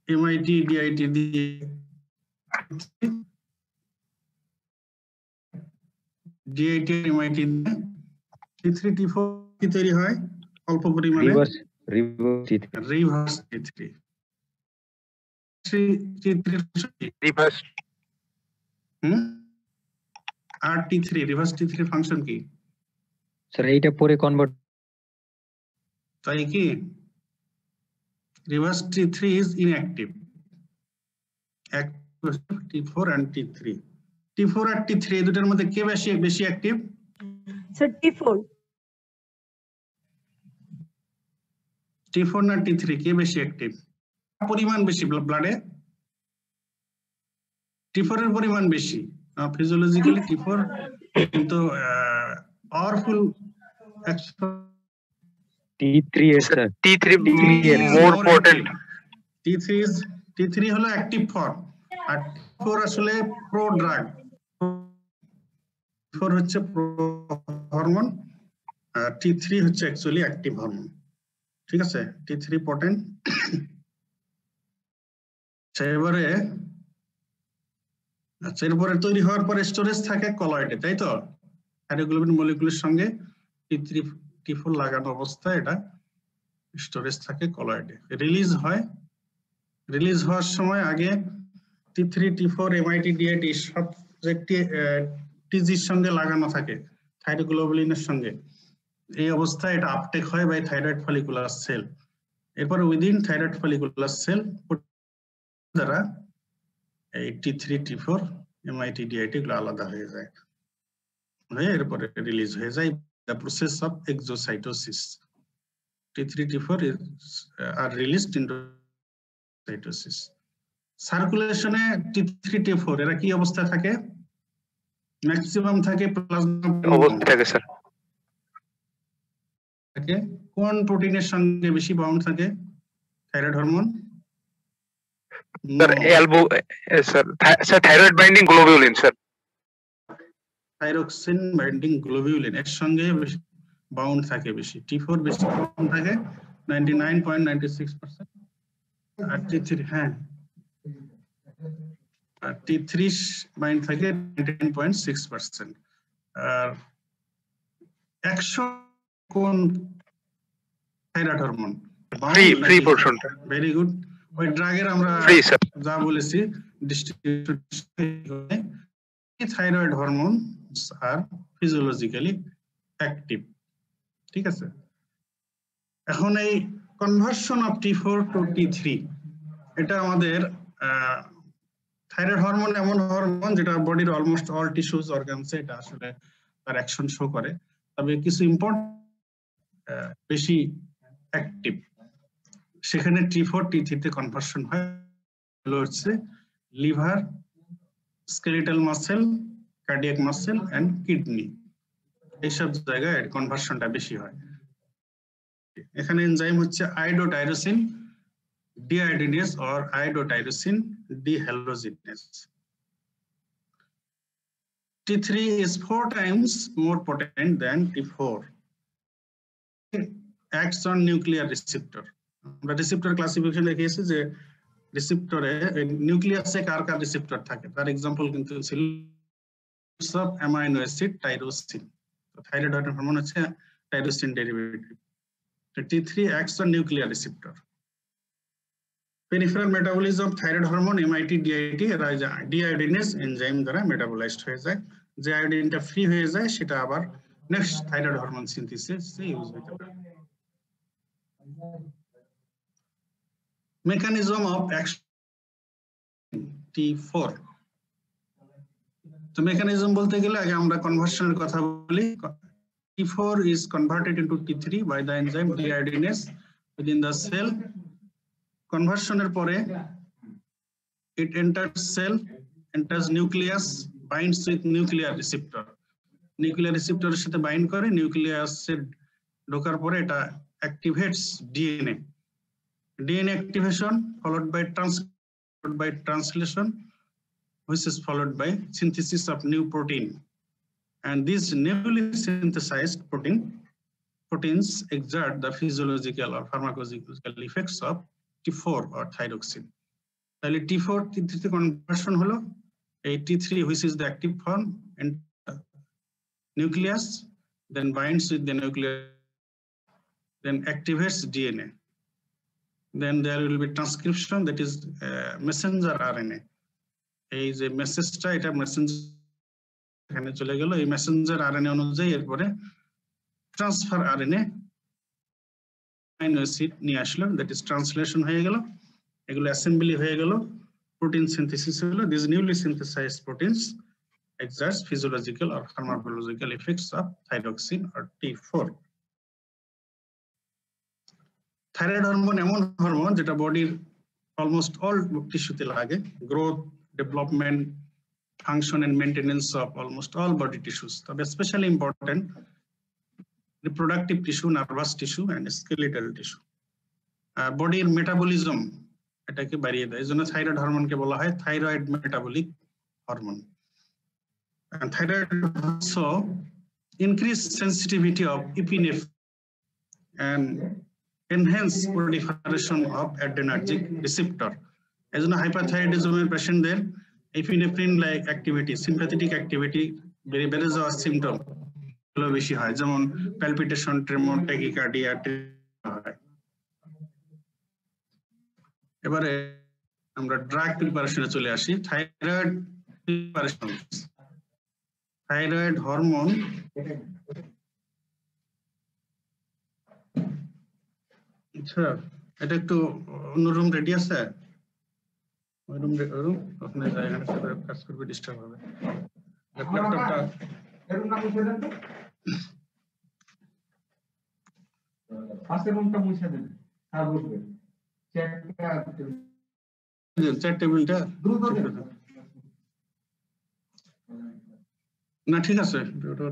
MIT DIT DIT MIT T3 T4 কি তৈরি হয় অল্প পরিমাণে reverse T3 reverse আর T3 reverse T3 function কি sir এইটা পরে কনভার্ট তাই কি reverse T3 is inactive T4 and T3 আর T3 দুটার মধ্যে কে বেশি অ্যাক্টিভ স্যার T4 না T3 কে বেশি অ্যাক্টিভ পরিমাণ বেশি ব্লাডে T4 এর পরিমাণ বেশি ফিজিওলজিক্যালি T4 কিন্তু powerful T3 sir T3 more potent T3 হলো অ্যাক্টিভ ফর্ম আর T4 আসলে প্রো ড্রাগ T4 হচ্ছে প্রো হরমোন আর T3 হচ্ছে অ্যাকচুয়ালি অ্যাক্টিভ হরমোন ঠিক আছে T3 পটেন্ট এরপরে তৈরি হওয়ার পরে স্টোরেজ থাকে কলয়েডে তাই তো থাইরোগ্লোবিন মলিকিউলের সঙ্গে T3 T4 লাগানো অবস্থায় এটা স্টোরেজ থাকে কলয়েডে রিলিজ হওয়ার সময় আগে T3 T4 MIT DIT সব টিজির সঙ্গে লাগানো থাকে থাইরোগ্লোবুলিনের সঙ্গে এই অবস্থায় এটা আপটেক হয় বাই থাইরয়েড ফলিকুলার সেল এরপর উইদিন থাইরয়েড ফলিকুলার সেল দ্বারা এই T3 T4 MIT DIT গুলো আলাদা হয়ে যায় এরপরে রিলিজ হয়ে যায় the process of exocytosis T3 T4 are released into cytosis সার্কুলেশনে T3 T4 এরা কি অবস্থায় থাকে? ম্যাক্সিমাম থাকে প্লাজমা অবস্থা থাকে স্যার। থাকে। কোন প্রোটিনের সঙ্গে বেশি বাউন্ড থাকে thyroid hormone? Sir elbow sir thyroid binding globulin sir. Thyroxine binding globulin এর সঙ্গে বেশি বাউন্ড থাকে বেশি। T4 বেশি বাউন্ড থাকে 99.96%। আর T3 হ্যাঁ আর T3 বাইন্ড থাকে 99.6%। আর 100 কোন থাইরয়েড হরমোন? ফ্রি পোরশনটা। Very good. ওই ড্রাগের আমরা ফ্রি স্যার। যা বলেছি ডিস্ট্রিবিউশন থাইরয়েড হরমোনস আর ফিজিওলজিক্যালি অ্যাক্টিভ। ঠিক আছে, এখন এই conversion of T4 two T3 এটা আমাদের থাইরয়েড হরমোন এমন হরমোন যেটা বডির অলমোস্ট অল টিস্যুস অর্গানসে এটা আসলে তার অ্যাকশন শো করে, তবে কিছু ইম্পর্টেন্ট বেশি অ্যাক্টিভ সেখানে T4 T3 তে কনভার্সন হয়। হচ্ছে liver, skeletal muscle, cardiac muscle and kidney, এইসব জায়গায় কনভার্সনটা বেশি হয়। এখানে এনজাইম হচ্ছে iodotyrosine dehydrogenase or iodotyrosine dehydrogenase. T3 is 4 times more potent than T4. Acts on nuclear receptor. আমরা রিসেপ্টর ক্লাসিফিকেশন দেখিয়েছি যে রিসেপ্টরে নিউক্লিয়াসে কার কার রিসেপ্টর থাকে, তার এক্সাম্পল কিন্তু ছিল সব amino acid tyrosine. Thyroid hormone হচ্ছে tyrosine derivative. T3 acts on nuclear receptor. Peripheral metabolism of thyroid hormone MIT-DIT এরা ডিআয়োডিনেস এনজাইম দ্বারা মেটাবোলাইজড হয়ে যায়। যে আয়োডিনটা ফ্রি হয়ে যায় সেটা আবার নেক্সট থাইরয়েড হরমোন সিনথেসিসে ইউজ হতে পারে। Mechanism of action T4। তো মেকানিজম বলতে গেলে আগে আমরা কনভার্সনের কথা বলি। T4 is converted into T3 by the enzyme deiodinase within the cell. Conversion এর পরে it enters cell, enters nucleus, binds with nuclear receptor. Nuclear receptor এর সাথে bind করে, নিউক্লিয়াস এর ঢোকার পরে এটা activates DNA. DNA activation followed by translation, which is followed by synthesis of new protein. And these newly synthesized proteins exert the physiological or pharmacological effects of T4 or thyroxine. তাহলে T4 T3 তে conversion হলো, এই T3 which is the active form and nucleus then binds with the nucleus, then activates DNA. Then there will be transcription, that is messenger RNA. এই যে মেসেজটা এটা Messenger এখানে চলে গেল, এই মেসেঞ্জার আরএনএ অনুযায়ী এরপরে ট্রান্সফার আরএনএ অ্যামাইনো অ্যাসিড নিয়ে আসলো, দ্যাট ইজ ট্রান্সলেশন হয়ে গেল, এগুলো অ্যাসেম্বলি হয়ে গেল, প্রোটিন সিনথেসিস হলো। This newly synthesised proteins exerts physiological or pharmacological effects of thyroxine or T4. Thyroid hormone এমন হরমোন যেটা বডির অলমোস্ট অল টিস্যুতে লাগে, growth, development, function and maintenance of almost all body tissues. But especially important reproductive tissue, nervous tissue and skeletal tissue. Body metabolism এটাকে বাড়িয়ে দেয়, এজন্য thyroid হরমোনকে বলা হয় thyroid metabolic hormone. And thyroid also increase sensitivity of epinephrine and enhance proliferation of adrenergic receptor. এজন্য হাইপারথাইরয়েডিজমের পেশেন্টদের epinephrine like activity, sympathetic activity বেড়ে যাওয়ার সিমটম গুলো বেশি হয়, যেমন প্যালপিটেশন, ট্রেমর, ট্যাকিকার্ডিয়া হয়। এবারে আমরা ড্রাগ প্রিপারেশনে চলে আসি। থাইরয়েড প্রিপারেশন, থাইরয়েড হরমোন আচ্ছা এটা একটু অন্য রুম রেডি আছে, ওই রুম ওখানে যায়, এখানে সাথে কাজ করবে, ডিস্টার্ব হবে। ল্যাপটপটা এরকম না মুছে দেন তো, পাশের রুমটা মুছে দেন আর বসবে চেকটা চ্যাট টেবিলটা না, ঠিক আছে,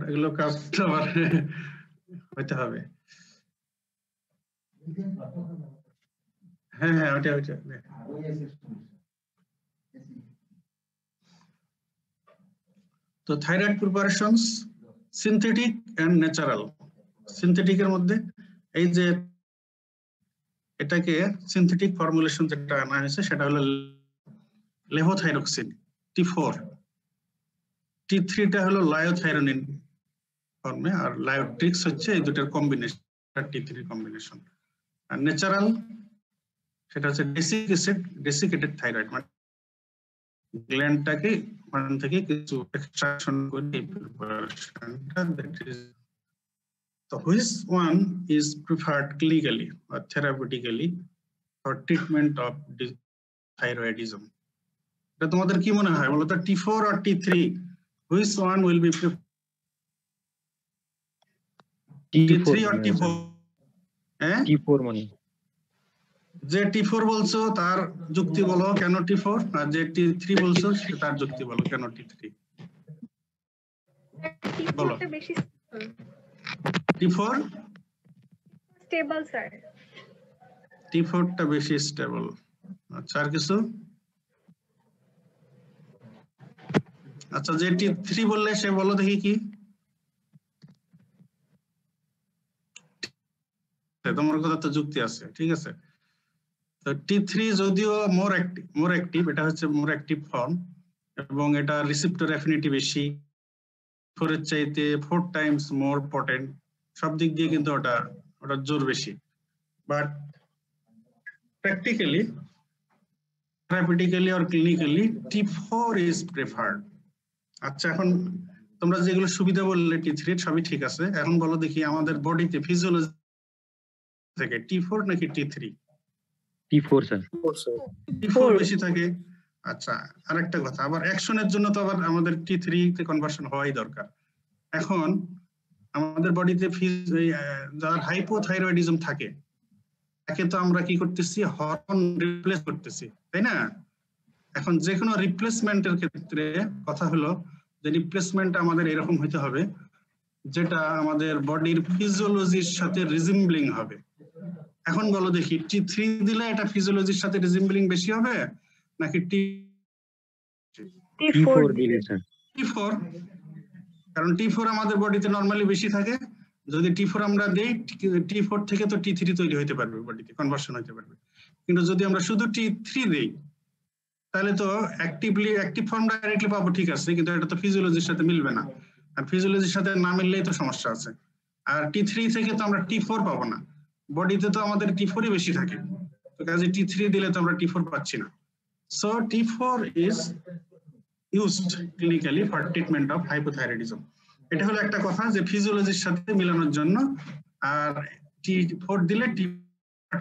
এগুলো কাজ আবার হইতে হবে। হ্যাঁ হ্যাঁ, ওইটা তো thyroid preparations synthetic and natural. সিনথেটিকের মধ্যে এই যে এটাকে সিনথেটিক ফর্মুলেশন যেটা আনা হয়েছে সেটা হলো লেভোথাইরক্সিন T4, T3 টা হলো লায়োথাইরোনিন ফর্মে, আর লায়োট্রিক্স হচ্ছে এই দুটার কম্বিনেশন, T3 কম্বিনেশন। আর ন্যাচারাল সেটা হচ্ছে ডেসিকেটেড থাইরয়েড, মানে গ্ল্যান্ডটাকে ওখান থেকে কিছু এক্সট্রাকশন করে এই প্রিপারেশনটা, that is so which one is preferred clinically or therapeutically for treatment of thyroidism? এটা তোমাদের কি মনে হয় বলো তো, T4 or T3, which one will be preferred? T3 or T4? T4 মানে যে T4 বলছো তার যুক্তি বলো কেন T4, আর যে T3 বলছো তার যুক্তি বলো কেন T3 বলো। T4 বেশি T4 স্টেবল স্যার। T4 টা বেশি স্টেবল। আচ্ছা, আর কিছু? আচ্ছা, যে T3 বললে সে বলো দেখি কি, তোমার কথা তো যুক্তি আছে, ঠিক আছে। তো T3 যদিও মোর অ্যাক্টিভ, এটা হচ্ছে মোর অ্যাক্টিভ ফর্ম এবং এটা রিসেপ্টর অ্যাফিনিটি বেশি, 4 এর চাইতে 4 টাইমস মোর পটেন্ট, সব দিক দিয়ে কিন্তু ওটা জোর বেশি। But practically, therapeutically or clinically T4 is preferred. আচ্ছা, এখন তোমরা যেগুলো সুবিধা বললে T3 সবই ঠিক আছে, এখন বলো দেখি আমাদের বডিতে ফিজিওলজি থেকে T4 নাকি T3? T4 sir. T4 বেশি থাকে। আচ্ছা, আরেকটা কথা, আবার অ্যাকশনের জন্য তো আবার আমাদের T3 তে কনভার্সন হওয়াই দরকার। এখন আমাদের বডিতে যার হাইপোথাইরয়েডিজম থাকে তাকে তো আমরা কি করতেছি, হরমোন রিপ্লেস করতেছি, তাই না? এখন যে কোনো রিপ্লেসমেন্টের ক্ষেত্রে কথা হলো যে রিপ্লেসমেন্ট আমাদের এরকম হতে হবে যেটা আমাদের বডির ফিজিওলজির সাথে রিজেম্বলিং হবে। এখন বলো দেখি T3 দিলে এটা ফিজিওলজির সাথে রিজেম্বলিং বেশি হবে নাকি T4 দিলে স্যার। T4, কারণ T4 আমাদের বডিতে নরমালি বেশি থাকে। যদি T4 আমরা দেই, T4 থেকে তো T3 তৈরি হতে পারবে, বডিতে কনভার্সন হতে পারবে। কিন্তু যদি আমরা শুধু T3 দেই তাহলে তো অ্যাক্টিভ ফর্ম ডাইরেক্টলি পাবো, ঠিক আছে, কিন্তু এটা তো ফিজিওলজির সাথে মিলবে না, আর ফিজিওলজির সাথে না মিললেই তো সমস্যা আছে। আর T3 থেকে তো আমরা T4 পাবো না, বডিতে তো আমাদের T4ই বেশি থাকে, তো কাজে T3 দিলে তো আমরা T4 পাচ্ছি না। So T4 is used clinically for treatment of hypothyroidism. এটা হলো একটা কথা যে ফিজিওলজির সাথে মিলানোর জন্য, আর T4 দিলে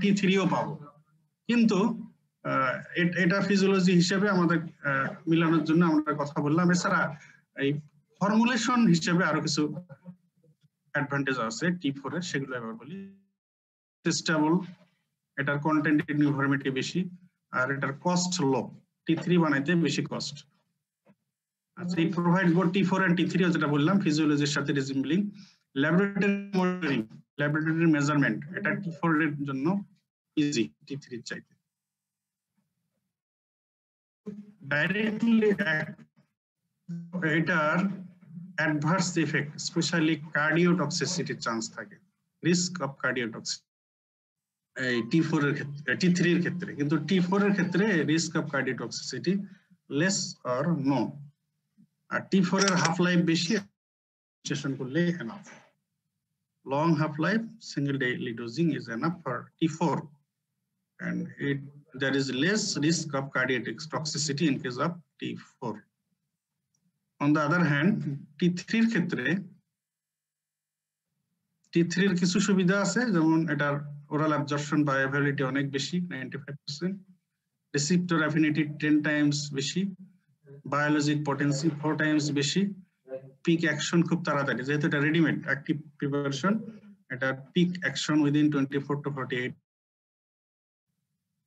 T3ও পাবো, কিন্তু এটা ফিজিওলজি হিসেবে আমাদের মিলানোর জন্য আমরা কথা বললাম। এছাড়া এই ফর্মুলেশন হিসেবে আরো কিছু অ্যাডভান্টেজ আছে T4 এর, সেগুলো এবার বলি। স্টেবল, এটার কন্টেন্ট ইউনিফর্মিটি বেশি, আর এটার কস্ট লো, T3 বানাইতে বেশি কস্ট। আচ্ছা, এই provide both T4 and T3 যেটা বললাম ফিজিওলজির সাথে রিজেম্বলিং। ল্যাবরেটরি মনিটরিং, ল্যাবরেটরি মেজারমেন্ট, এটা T4 এর জন্য ইজি T3 এর চাইতে। ডাইরেক্টলি এটার অ্যাডভার্স ইফেক্ট, স্পেশালি কার্ডিওটক্সিসিটির চান্স থাকে, রিস্ক অফ কার্ডিওটক্সিসিটি এই T4 এর ক্ষেত্রে, T3 এর ক্ষেত্রে, কিন্তু T4 এর ক্ষেত্রে risk of cardiotoxicity less or no. আর T4 এর হাফ লাইফ বেশি, সেশন করলে enough. Long half life, single daily dosing is enough for T4, and there is less risk of cardiac toxicity in case of T4. On the other hand, T3 এর ক্ষেত্রে T3 এর কিছু সুবিধা আছে, যেমন এটার ওরাল অ্যাবজর্পশন বায়োঅ্যাভেবিলিটি অনেক বেশি, 95%, রিসেপ্টর অ্যাফিনিটি 10 টাইমস বেশি, বায়োলজিক পটেন্সি 4 টাইমস বেশি, পিক অ্যাকশন খুব তাড়াতাড়ি, যেহেতু এটা রেডিমেড অ্যাক্টিভ প্রিপারেশন, এটা পিক অ্যাকশন উইদিন 24 to 48।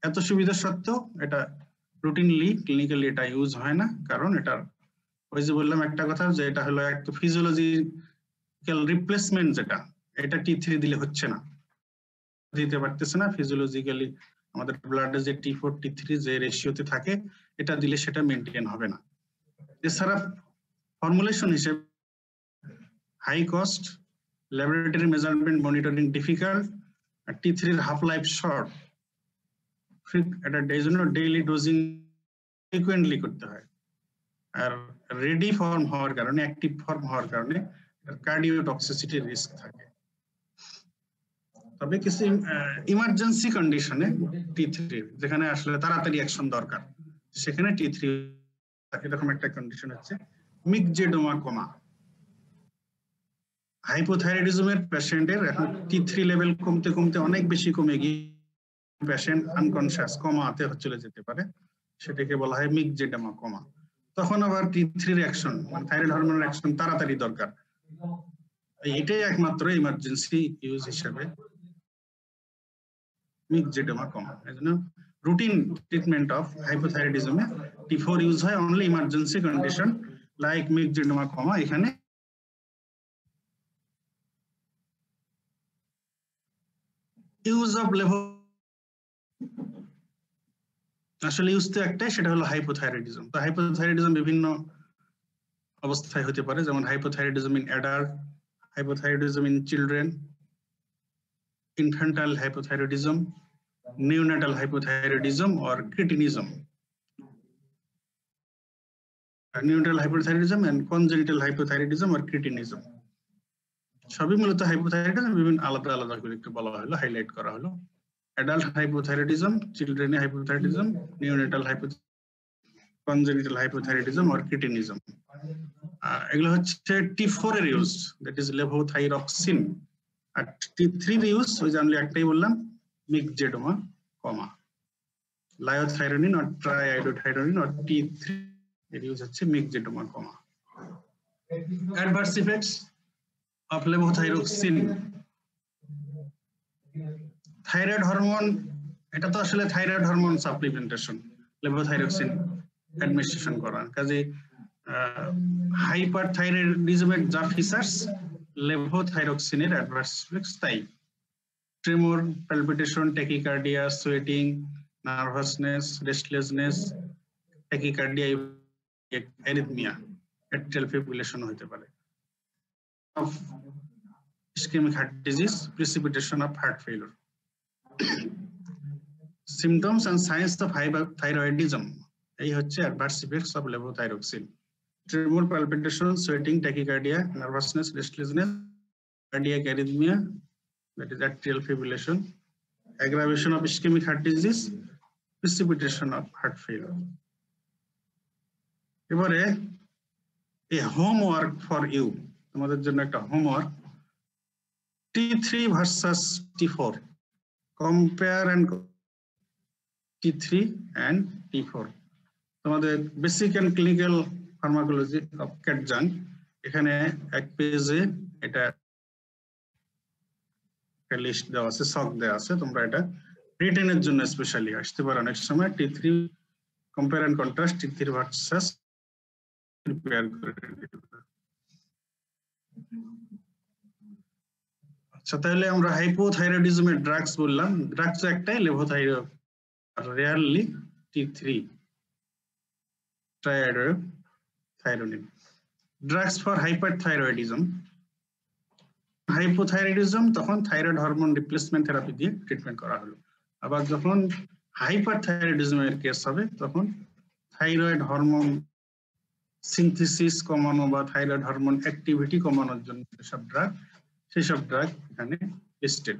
এত সুবিধা সত্ত্বেও এটা রুটিনলি ক্লিনিক্যালি এটা ইউজ হয় না, কারণ এটা ওই যে বললাম একটা কথা যে এটা হলো একটা ফিজিওলজিক্যাল রিপ্লেসমেন্ট, যেটা এটা T3 দিলে হচ্ছে না, দিতে পারতেছে না ফিজিওলজিক্যালি। আমাদের ব্লাডে যে T4 T3 যে রেশিওতে থাকে এটা দিলে সেটা মেনটেন হবে না। এছাড়া ফর্মুলেশন হিসেবে high cost, laboratory measurement monitoring difficult, আর T3 এর হাফ লাইফ শর্ট, এটা জন্য ডেইলি ডোজিং ফ্রিকোয়েন্টলি করতে হয়। আর রেডি ফর্ম হওয়ার কারণে, অ্যাক্টিভ ফর্ম হওয়ার কারণে কার্ডিওটক্সিসিটির রিস্ক থাকে। তবে কিছু ইমার্জেন্সি কন্ডিশনে T3 যেখানে আসলে তাড়াতাড়ি অ্যাকশন দরকার, সেখানে T3 এরকম একটা কন্ডিশন হচ্ছে মিগজেডোমা কোমা। হাইপোথাইরয়েডিজমের পেশেন্টের এখন T3 লেভেল কমতে কমতে অনেক বেশি কমে গিয়ে পেশেন্ট আনকনশিয়াস কোমাতে চলে যেতে পারে, সেটাকে বলা হয় মিগজেডোমা কোমা। তখন আবার T3 এর অ্যাকশন, মানে থাইরয়েড হরমোনের অ্যাকশন তাড়াতাড়ি দরকার। এটাই একমাত্র ইমার্জেন্সি ইউজ হিসেবে মিগজেডোমা কোমা। এজন্য রুটিন ট্রিটমেন্ট অফ হাইপোথাইরয়েডিজমে T4 ইউজ হয় only emergency condition like myxedema coma. এখানে ইউজ অফ লেভো আসলে ইউজ তো একটাই, সেটা হলো হাইপোথাইরয়েডিজম। তো হাইপোথাইরয়েডিজম বিভিন্ন অবস্থায় হতে পারে, যেমন hypothyroidism in adult, hypothyroidism in children, infantile hypothyroidism, neonatal hypothyroidism or cretinism. Neonatal hypothyroidism and congenital hypothyroidism or cretinism সবই মূলত হাইপোথাইরয়েডিজম, বিভিন্ন আলাদা আলাদা করে একটু বলা হলো, হাইলাইট করা হলো। অ্যাডাল্ট হাইপোথাইরয়েডিজম, চিলড্রেনে hypothyroidism, neonatal congenital hypothyroidism or cretinism। এগুলো হচ্ছে T4 এর ইউজ, দ্যাট ইজ লেভোথাইরক্সিন। আর T3 এর ইউজ ওই যে আমি একটাই বললাম, মিগজেডোমা কোমা। Liothyronine or triiodothyronine or T3 এর ইউজ হচ্ছে myxedema coma. Adverse effects of levothyroxine. Thyroid hormone, এটা তো আসলে thyroid hormone supplementation, levothyroxine administration করা। কাজে হাইপারথাইরয়েডিজমের যা ফিচার্স, লেভোথাইরক্সিনের অ্যাডভার্স ইফেক্টস তাই। Tremor, palpitation, tachycardia, sweating, nervousness, restlessness, tachycardia, arrhythmia, atrial fibrillation হতে পারে। of ischemic heart disease, precipitation of heart failure. Symptoms and signs of hypothyroidism, এই হচ্ছে adverse effects of levothyroxine. Tremor, palpitation, sweating, tachycardia, nervousness, restlessness, cardiac arrhythmia, that is atrial fibrillation, aggravation of ischemic heart disease, precipitation of heart failure. এবারে a homework for you, তোমাদের জন্য একটা homework. T3 versus T4, compare and T3 and T4। তোমাদের basic and clinical pharmacology of Katzung, এখানে এক পেজে এটা list দেওয়া আছে, সক দেওয়া আছে। তোমরা এটা রিটেনের জন্য স্পেশালি আসতে পারো অনেক সময়। T3 compare and contrast, T3 versus prepare করে। আচ্ছা, তাহলে আমরা হাইপোথাইরয়েডিজমের ড্রাগস বললাম। ড্রাগস একটাই, লেভোথাইরয়েড, আর rarely T3 triiodothyronine. Drugs for hyperthyroidism, hypothyroidism তখন থাইরয়েড হরমোন রিপ্লেসমেন্ট থেরাপি দিয়ে ট্রিটমেন্ট করা হলো। আবার যখন হাইপারথাইরয়েডিজমের কেস হবে, তখন থাইরয়েড হরমোন সিনথেসিস কমানো বা থাইরয়েড হরমোন অ্যাক্টিভিটি কমানোর জন্য সেসব ড্রাগ এখানে listed.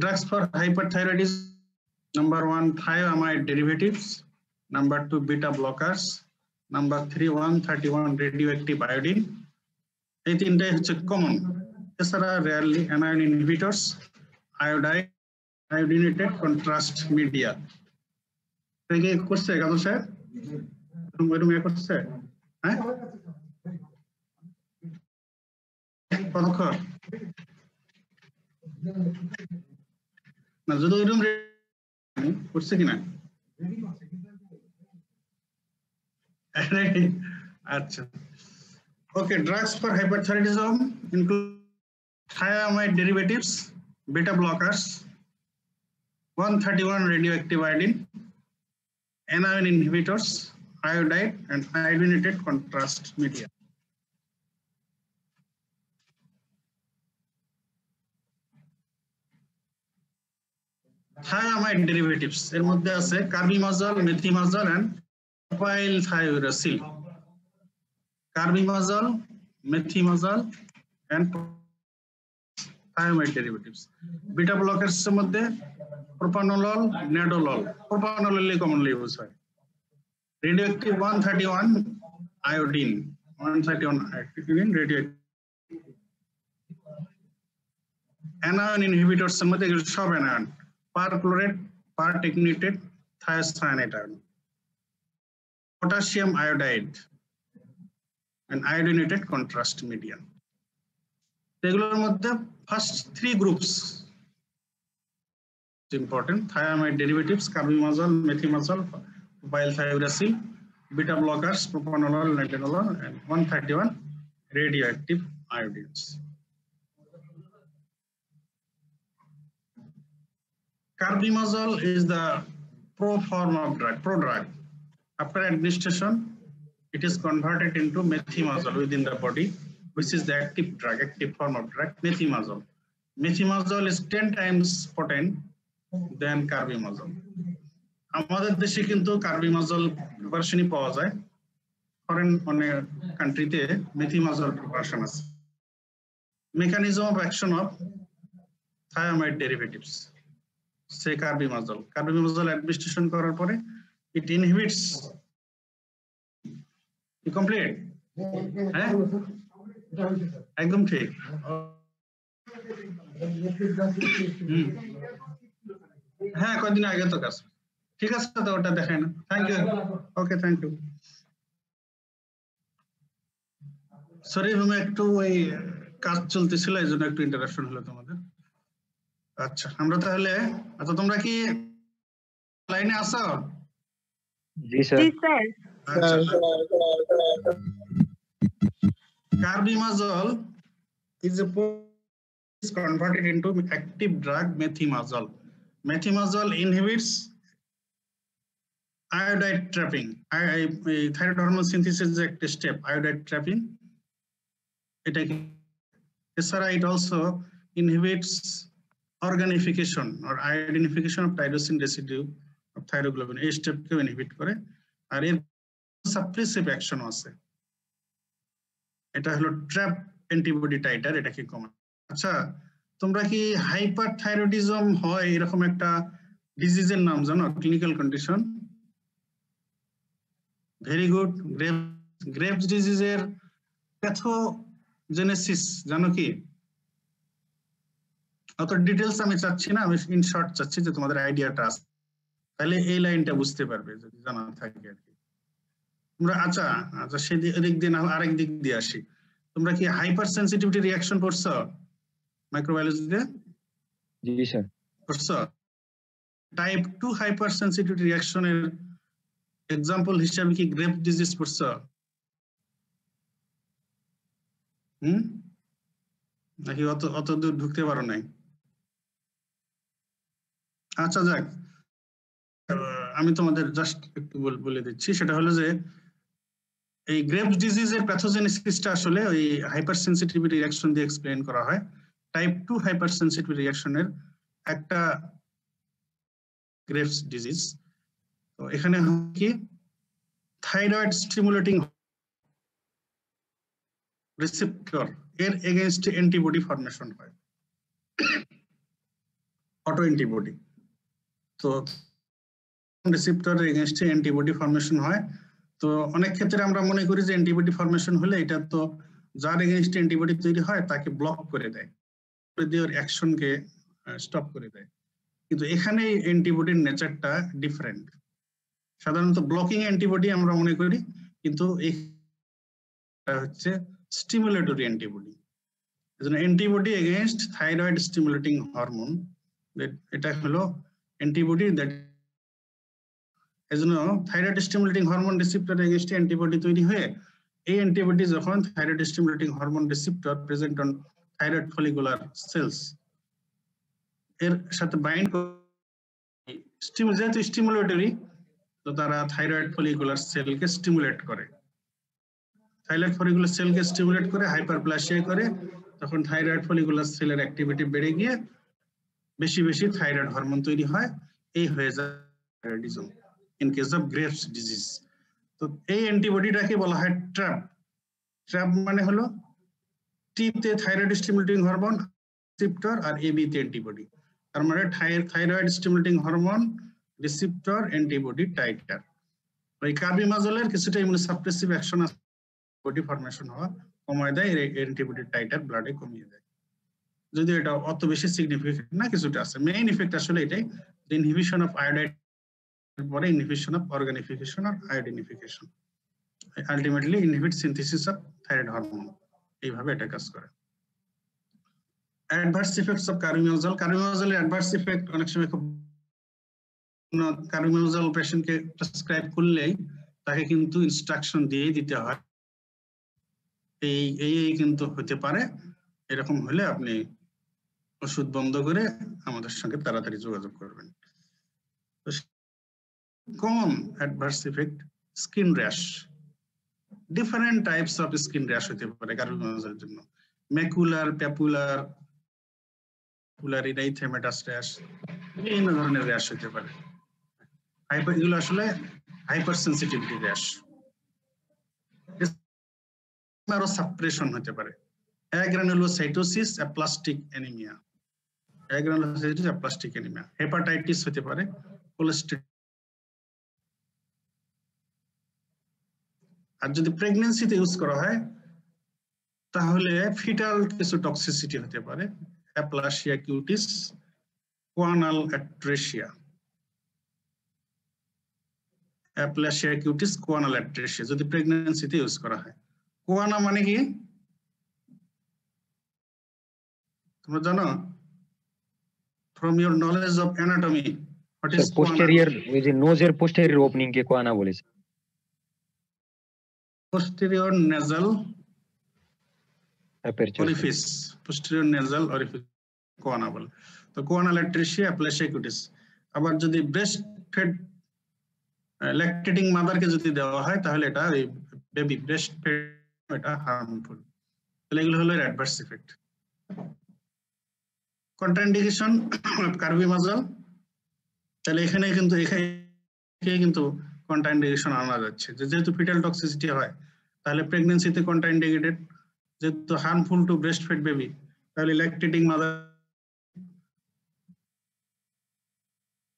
Drugs for hyperthyroidism, number 1 thioamide derivatives, number 2 beta blockers, number 3 131 radioactive iodine. এই তিনটাই হচ্ছে কমন। এছাড়া rarely anion inhibitors, iodinated contrast media. কি করছে কাজল স্যার? এরকম করছে? হ্যাঁ, কতক্ষণ না যদি ওইরকম করছে কিনা? আচ্ছা, okay, drugs for hyperthyroidism include thiamide derivatives, beta blockers, 131 radioactive iodine, anion inhibitors, iodide, and iodinated contrast media. Thiamide derivatives এর মধ্যে আছে কার্বিমাজল, মেথিমাজল and propyl thiouracil. কার্বিমাজল, মেথিমাজল and thiamide derivatives. Beta blockers এর মধ্যে propanolol, nadolol. Propanolol commonly used হয়. Radioactive 131 iodine, 131 iodine radioactive. Anion inhibitors এর মধ্যে সব anion, perchlorate, pertechnetate, thiocyanate ion, potassium iodide, and iodinated contrast media. এগুলোর মধ্যে first three groups is important: thiamide derivatives, carbimazole, methimazole, propyl thiouracil, beta blockers, propanolol, nadolol, and 131 radioactive iodines. Carbimazole is the pro form of drug, prodrug. After administration, it is converted into methimazole within the body, which is the active drug, active form of drug, methimazole. Methimazole is 10 times potent than carbimazole. আমাদের দেশে কিন্তু কার্বিমাজল প্রিপারেশনই পাওয়া যায়, foreign অনেক কান্ট্রিতে methimazole preparation আছে। Mechanism of action of thiamide derivatives, সে carbimazole administration করার পরে ইট ইনহিবিটস, কমপ্লিট, হ্যাঁ একদম ঠিক। হ্যাঁ কয়দিন আগে তো কাজ, ঠিক আছে, তো ওটা দেখেন। Thank you, okay, thank you. Sorry রুমে একটু ওই কাজ চলতেছিল, এই জন্য একটু ইন্টারাপশন হলো তোমাদের। আচ্ছা, আমরা তাহলে, আচ্ছা তোমরা কি লাইনে আছো? জি স্যার। জি স্যার। আচ্ছা, carbimazole is converted into active drug methimazole. Methimazole inhibits iodide trapping. Thyroid hormone synthesis is a step, iodide trapping. It also inhibits organification or iodinification of tyrosine residue of thyroglobulin. A step ke inhibit kore আর এর suppressive action আছে। এটা হলো trap antibody titre, এটা কি common. আচ্ছা, তোমরা কি hyperthyroidism হয় এরকম একটা ডিজিজের নাম জানো, clinical condition? Very good. Graves ডিজিজের প্যাথোজেনেসিস জানো কি? অত ডিটেলস আমি চাচ্ছি না, আমি ইন শর্ট চাচ্ছি যে তোমাদের আইডিয়াটা আছে, তাহলে এই লাইনটা বুঝতে পারবে যদি জানা থাকে আর কি। তোমরা আচ্ছা সেদিক দিয়ে না, আরেক দিক দিয়ে আসি। তোমরা কি হাইপার সেন্সিটিভিটি রিঅ্যাকশন করছো মাইক্রোবায়োলজিতে? জি স্যার। করছো? টাইপ 2 হাইপার সেন্সিটিভিটি রিঅ্যাকশনের এক্সাম্পল হিসেবে কি গ্রেভ ডিজিজ পড়ছো? নাকি অত দূর ঢুকতে পারো নাই? আচ্ছা যাক, আমি তোমাদের জাস্ট একটু বলে দিচ্ছি। সেটা হলো যে এই গ্রেভস ডিজিজের প্যাথোজেনেসিসটা আসলে ওই হাইপার সেন্সিটিভিটি রিঅ্যাকশন দিয়ে এক্সপ্লেইন করা হয়। টাইপ 2 হাইপার সেন্সিটিভিটি রিঅ্যাকশনের একটা গ্রেভস ডিজিজ। তো এখানে কি থাইরয়েড স্টিমুলেটিং রিসেপ্টর এর এগেইনস্ট অ্যান্টিবডি ফর্মেশন হয়, অটো অ্যান্টিবডি। তো রিসেপ্টরের এগেইনস্ট অ্যান্টিবডি ফর্মেশন হয়। তো অনেক ক্ষেত্রে আমরা মনে করি যে অ্যান্টিবডি ফর্মেশন হলে এটা তো যার এগেইনস্ট অ্যান্টিবডি তৈরি হয় তাকে ব্লক করে দেয়, ওর অ্যাকশনকে স্টপ করে দেয়। কিন্তু এখানে অ্যান্টিবডির নেচারটা ডিফারেন্ট। সাধারণত ব্লকিং অ্যান্টিবডি আমরা মনে করি, কিন্তু এটা হচ্ছে স্টিমুলেটরি অ্যান্টিবডি। এজন্য antibody against thyroid stimulating hormone, এটা হলো অ্যান্টিবডি দ্যাট এজন্য thyroid stimulating hormone receptor against antibody তৈরি হয়ে এই অ্যান্টিবডি যখন thyroid stimulating hormone receptor present on thyroid follicular cells এর সাথে বাইন্ড যেহেতু স্টিমুলেটরি, তো তারা থাইরয়েড ফলিকুলার সেলকে স্টিমুলেট করে, থাইরয়েড ফলিকুলার সেলকে স্টিমুলেট করে হাইপারপ্লাসিয়া করে, তখন থাইরয়েড ফলিকুলার সেলের অ্যাক্টিভিটি বেড়ে গিয়ে বেশি বেশি থাইরয়েড হরমোন তৈরি হয়, এই হয়ে যায় thyroidism in case of graves disease. তো এই অ্যান্টিবডিটাকে বলা হয় ট্র্যাপ। ট্র্যাপ মানে হলো টি তে থাইরয়েড স্টিমুলেটিং হরমোন রিসেপ্টর আর এবি তে অ্যান্টিবডি, তার মানে thyroid stimulating hormone receptor antibody titre. ওই কার্বিমাজলের কিছুটা ইমিউনোসাপ্রেসিভ অ্যাকশন আছে, বডি ফরমেশন হওয়া কমায় দেয়, অ্যান্টিবডি টাইটার ব্লাডে কমিয়ে দেয়। যদি এটা অত বেশি সিগনিফিকেন্ট না, কিছুটা আছে। মেইন ইফেক্ট আসলে এটাই, ইনহিবিশন অফ আয়োডাইড পরে ইনহিবিশন অফ অর্গানিফিকেশন আর iodinification, ultimately inhibit synthesis of thyroid hormone, এইভাবে এটা কাজ করে। Adverse effects of carbimazole. কার্বিমাজলের অ্যাডভার্স ইফেক্ট অনেক সময় খুব, কার্বিমাজল পেশেন্টকে প্রেসক্রাইব করলেই তাকে কিন্তু ইনস্ট্রাকশন দিয়ে দিতে হয়, এই কিন্তু হতে পারে, এরকম হলে আপনি ওষুধ বন্ধ করে আমাদের সঙ্গে তাড়াতাড়ি যোগাযোগ করবেন। Common adverse effect, skin rash, different types of skin rash হতে পারে কার্বিমাজলের জন্য, ম্যাকুলার, প্যাপুলার, পুলারিডাইথেমেটাস র্যাশ, বিভিন্ন ধরনের র্যাশ হতে পারে। এগুলো আসলে হাইপার সেন্সিটিভিটি র্যাশ। আরো সাপ্রেশন হতে পারে, agranulocytosis, aplastic anaemia, agranulocytosis, aplastic anaemia, hepatitis হতে পারে, কোলেস্টেরল। আর যদি প্রেগন্যান্সিতে ইউজ করা হয় তাহলে ফিটাল কিছু টক্সিসিটি হতে পারে, aplasia cutis, choanal atresia, aplasia cutis, choanal atresia যদি প্রেগন্যান্সিতে ইউজ করা হয়। কোয়ানা মানে কি তোমরা জানো? From your knowledge of anatomy, what is posterior, ওই যে নোজের পোস্টেরিয়র ওপেনিং কে কোয়ানা বলেছে। posterior nasal orifice, posterior nasal orifice কোয়ানা বলে। তো কোয়ানাল অ্যাট্রেসিয়া, অ্যাপ্লাসিয়া কিউটিস। আবার যদি ব্রেস্ট ফেড ল্যাকটেটিং মাদারকে যদি দেওয়া হয় তাহলে এটা বেবি ব্রেস্ট ফেড, এটা হার্মফুল। তাহলে এগুলো হলো অ্যাডভার্স ইফেক্ট। কন্ট্রাইন্ডিকেশন অফ কার্বিমাজল, তাহলে এখানে কিন্তু কন্ট্রাইন্ডিকেশন আনা যাচ্ছে, যেহেতু ফিটাল টক্সিসিটি হয় তাহলে প্রেগন্যান্সিতে কন্ট্রাইন্ডিকেটেড, যেহেতু harmful to breast fed baby তাহলে ল্যাকটেটিং মাদার।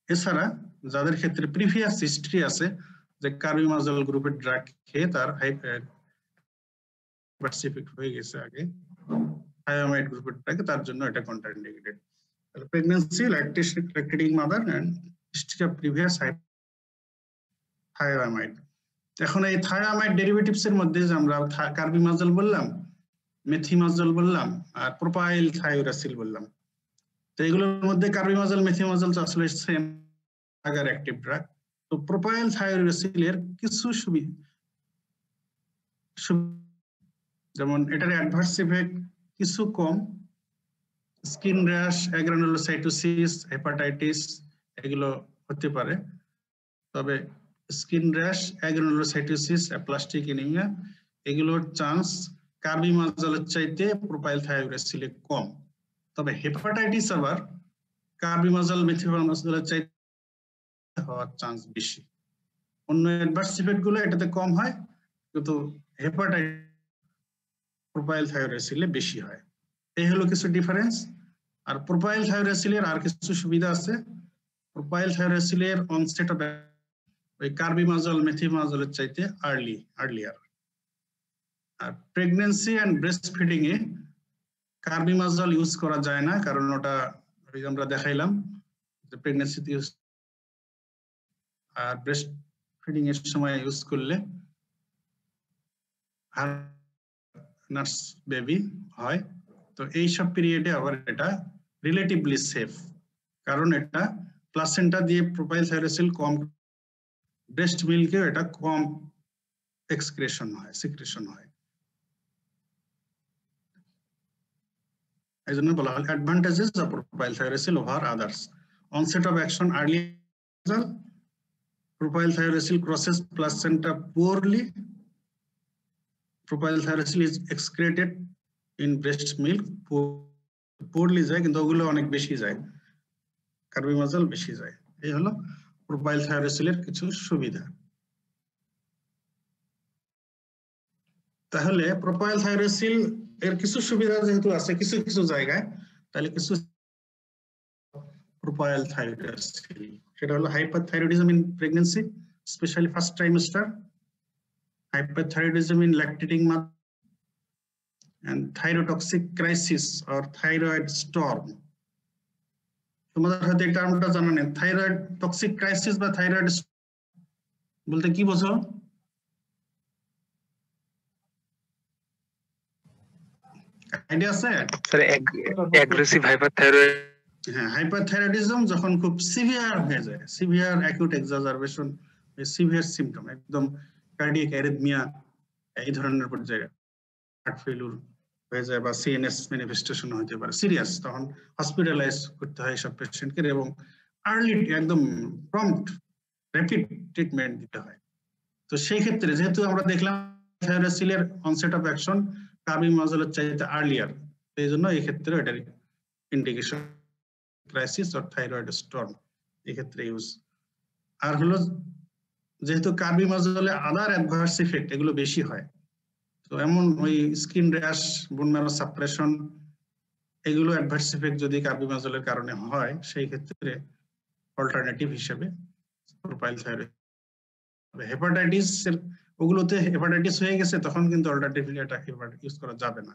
এছাড়া যাদের ক্ষেত্রে প্রিভিয়াস হিস্ট্রি আছে যে কার্বিমাজল গ্রুপের ড্রাগ খেয়ে তার হয়ে গেছে আগে থায়ামাইড গ্রুপের ড্রাগ, তার জন্য এটা কন্ট্রাইন্ডিকেটেড। তাহলে pregnancy, lactating mother and history of previous thiamide. এখন এই থায়ামাইড ডেরিভেটিভস এর মধ্যে যে আমরা কার্বিমাজল বললাম, মেথিমাজল বললাম আর প্রোপাইল থায়োরাসিল বললাম, তো এগুলোর মধ্যে কার্বিমাজল, মেথিমাজল আসলে সেম আগার অ্যাক্টিভ ড্রাগ। তো প্রোপাইল থায়োরাসিলের কিছু সুবিধা, যেমন এটার অ্যাডভার্স ইফেক্ট কিছু কম, স্কিন র্যাশ, অ্যাগ্রানুলোসাইটোসিস, হেপাটাইটিস এগুলো হতে পারে, তবে skin rash, agranulocytosis, aplastic anaemia এগুলোর চান্স কার্বিমাজলের চাইতে প্রোপাইল থায়োরাসিলে কম। তবে হেপাটাইটিস আবার কার্বিমাজল, মেথিমাজলের চাইতে হওয়ার চান্স বেশি। অন্য অ্যাডভার্স ইফেক্ট গুলো এটাতে কম হয়, কিন্তু হেপাটাইটিস প্রোপাইল থায়োরাসিলে বেশি হয়। এই হলো কিছু ডিফারেন্স। আর প্রোপাইল থায়োরাসিলের আর কিছু সুবিধা আছে। প্রোপাইল থায়োরাসিলের অনসেট অফ ওই কার্বিমাজল, মেথিমাজলের চাইতে আর্লিয়ার। আর প্রেগন্যান্সি এন্ড ব্রেস্ট ফিডিং এ কার্বিমাজল ইউজ করা যায় না, কারণ ওটা আমরা দেখাইলাম যে প্রেগন্যান্সিতে ইউজ, আর ব্রেস্ট ফিডিং এর সময় ইউজ করলে নার্স বেবি হয়। তো এই সব পিরিয়ডে আবার এটা রিলেটিভলি সেফ, কারণ এটা প্লাসেন্টা দিয়ে প্রোপাইল থায়োরাসিল কম ব্রেস্ট মিল্কেও এটা কম সিক্রেশন হয়। এই জন্য বলা হয় advantages of propyl thiouracil over others. Onset of action early, propyl thyrosol crosses placenta poorly. Propyl thyrosol is excreted in breast milk poorly যায়, কিন্তু ওগুলো অনেক বেশি যায়, কার্বিমাজল বেশি যায়। এই হলো প্রোপাইল থাইরোসিলের কিছু সুবিধা। তাহলে প্রোপাইল থাইরোসিল এর কিছু সুবিধা যেহেতু আছে কিছু কিছু জায়গায়, তাহলে কিছু প্রোপাইল থাইরোসিল সেটা হলো hyperthyroidism in pregnancy, especially first trimester, hyperthyroidism in lactating mother, and thyrotoxic crisis or thyroid storm. তোমাদের হয়তো এই টার্মটা জানা নেই, থাইরয়েড টক্সিক ক্রাইসিস বা থাইরয়েড বলতে কি বোঝো? আইডিয়া আছে স্যার? Aggressive hyperthyroid. হ্যাঁ, হাইপারথাইরয়েডিজম যখন খুব সিভিয়ার হয়ে যায়, severe acute exacerbation, severe symptom, একদম কার্ডিয়াক অ্যারিথমিয়া এই ধরনের পর্যায়ে, হার্ট ফেলিউর হয়ে যায় বা সিএনএস ম্যানিফেস্টেশন হতে পারে, সিরিয়াস, তখন হসপিটালাইজ করতে হয় সব পেশেন্টকে এবং আর্লি একদম প্রম্পট র্যাপিড ট্রিটমেন্ট দিতে হয়। তো সেই ক্ষেত্রে যেহেতু আমরা দেখলাম থাইরোসিলের অনসেট অফ অ্যাকশন কার্বিমাজলের চাইতে আর্লিয়ার, এই জন্য এই ক্ষেত্রে এটার indication crisis or thyroid storm এই ক্ষেত্রে ইউজ। আর হলো যেহেতু কার্বিমাজলে আদার অ্যাডভার্স ইফেক্ট এগুলো বেশি হয়, তো এমন ওই skin rash, bone marrow suppression, এগুলো অ্যাডভার্স ইফেক্ট যদি কার্বিমাজলের কারণে হয়, সেই ক্ষেত্রে অল্টারনেটিভ হিসেবে প্রোপাইল থাইরয়েড। হেপাটাইটিস এর ওগুলোতে হেপাটাইটিস হয়ে গেছে, তখন কিন্তু অল্টারনেটিভলি এটা ইউজ করা যাবে না,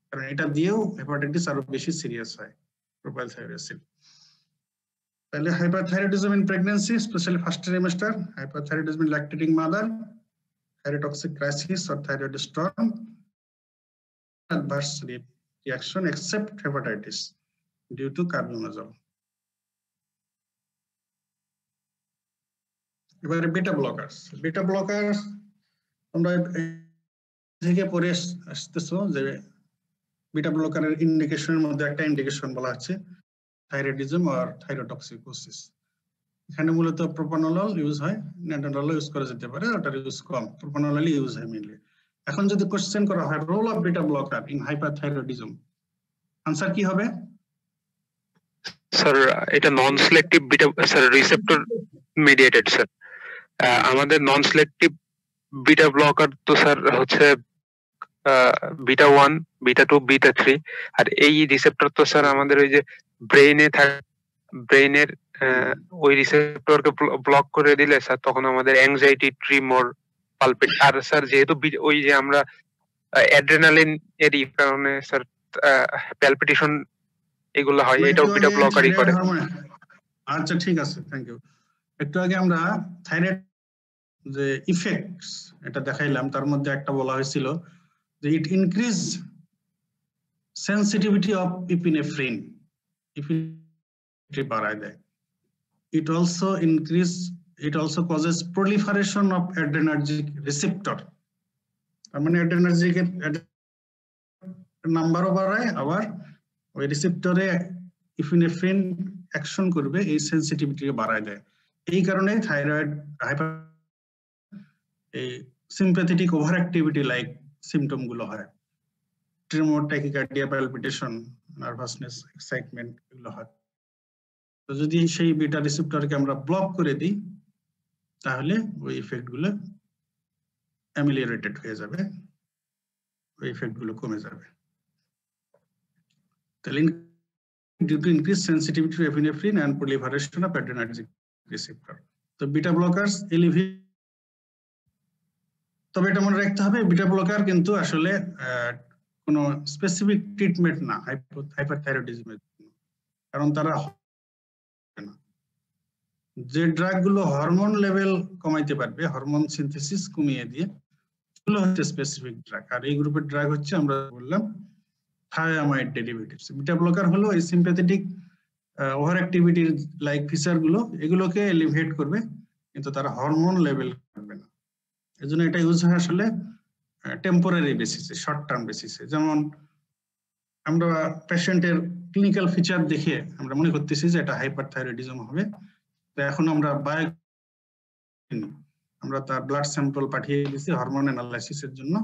কারণ এটা দিয়েও হেপাটাইটিস আরো বেশি সিরিয়াস হয় প্রোপাইল থাইরোসিল। তাহলে hyperthyroidism in pregnancy, especially first trimester, hyperthyroidism in lactating mother, thyrotoxic crisis or thyroid storm, adverse reaction except hepatitis due to carbimazole. এবারে বিটা ব্লকার্স আমরা থেকে পড়ে আসতেছো যে বিটা ব্লকারের ইন্ডিকেশনের মধ্যে একটা ইন্ডিকেশন বলা হচ্ছে থাইরয়েডিজম আর থাইরোটক্সিকোসিস। এখানে মূলত প্রোপানোলল ইউজ হয়, ন্যাটোনল ইউজ করা যেতে পারে, ওটার ইউজ কম, প্রোপানোললই ইউজ হয় মেইনলি। এখন যদি কোশ্চেন করা হয় role of beta blocker in hyperthyroidism, answer কি হবে? স্যার এটা non selective beta, sir receptor mediated sir. আমাদের নন সিলেক্টিভ বিটা ব্লকার তো স্যার হচ্ছে বিটা 1, বিটা 2, বিটা 3, আর এই রিসেপ্টর তো স্যার আমাদের ওই যে ব্রেইনের ওই রিসেপ্টরকে ব্লক করে দিলে স্যার তখন আমাদের অ্যাংজাইটি, ট্রিমর, পালপিট, আর স্যার যেহেতু ওই যে আমরা অ্যাড্রেনালিন এর কারণে স্যার প্যালপিটেশন এগুলো হয়, এটাও বিটা ব্লকারই করে। আচ্ছা ঠিক আছে, থ্যাংক ইউ। একটু আগে আমরা থাইরয়েড যে ইফেক্টস এটা দেখাইলাম, তার মধ্যে একটা বলা হয়েছিল যে ইট increase sensitivity of epinephrine, epinephrine বাড়ায় দেয়। It also causes proliferation of adrenergic receptor, তার মানে adrenergic নাম্বারও বাড়ায়, আবার ওই রিসেপ্টরে ইপিনেফ্রিন অ্যাকশন করবে, এই সেনসিটিভিটিকে বাড়ায় দেয়। এই কারণে থাইরয়েড এই sympathetic over activity like symptom গুলো হয়, tremor, tachycardia, palpitation, nervousness, excitement এগুলো হয়। তো যদি সেই বিটা রিসেপ্টরকে আমরা ব্লক করে দিই, তাহলে ওই ইফেক্ট গুলো অ্যামিলিওরেটেড হয়ে যাবে, ওই ইফেক্ট গুলো কমে যাবে। তাহলে due to increased sensitivity to epinephrine and proliferation of adrenergic receptor, তো বিটা ব্লকারস এলিভেট। তবে এটা মনে রাখতে হবে বিটা ব্লকার কিন্তু আসলে কোনো স্পেসিফিক ট্রিটমেন্ট না হাইপারথাইরয়েডিজমের জন্য, কারণ তারা যে ড্রাগ গুলো হরমোন লেভেল কমাইতে পারবে, হরমোন সিনথেসিস কমিয়ে দিয়ে, এগুলো হচ্ছে স্পেসিফিক ড্রাগ। আর এই গ্রুপের ড্রাগ হচ্ছে আমরা বললাম থায়ামাইড ডেরিভেটিভস। বিটা ব্লকার হলো এই সিম্প্যাথেটিক ওভার অ্যাক্টিভিটির লাইক ফিচার গুলো, এগুলোকে এলিভেট করবে, কিন্তু তারা হরমোন লেভেল করবে না। এজন্য এটা ইউজ হয় আসলে টেম্পোরারি বেসিসে, শর্ট টার্ম বেসিসে। যেমন আমরা পেশেন্টের ক্লিনিক্যাল ফিচার দেখে আমরা মনে করতেছি যে এটা হাইপারথাইরয়েডিজম হবে, তো এখন আমরা আমরা তার ব্লাড স্যাম্পল পাঠিয়ে দিয়েছি হরমোন অ্যানালাইসিসের জন্য,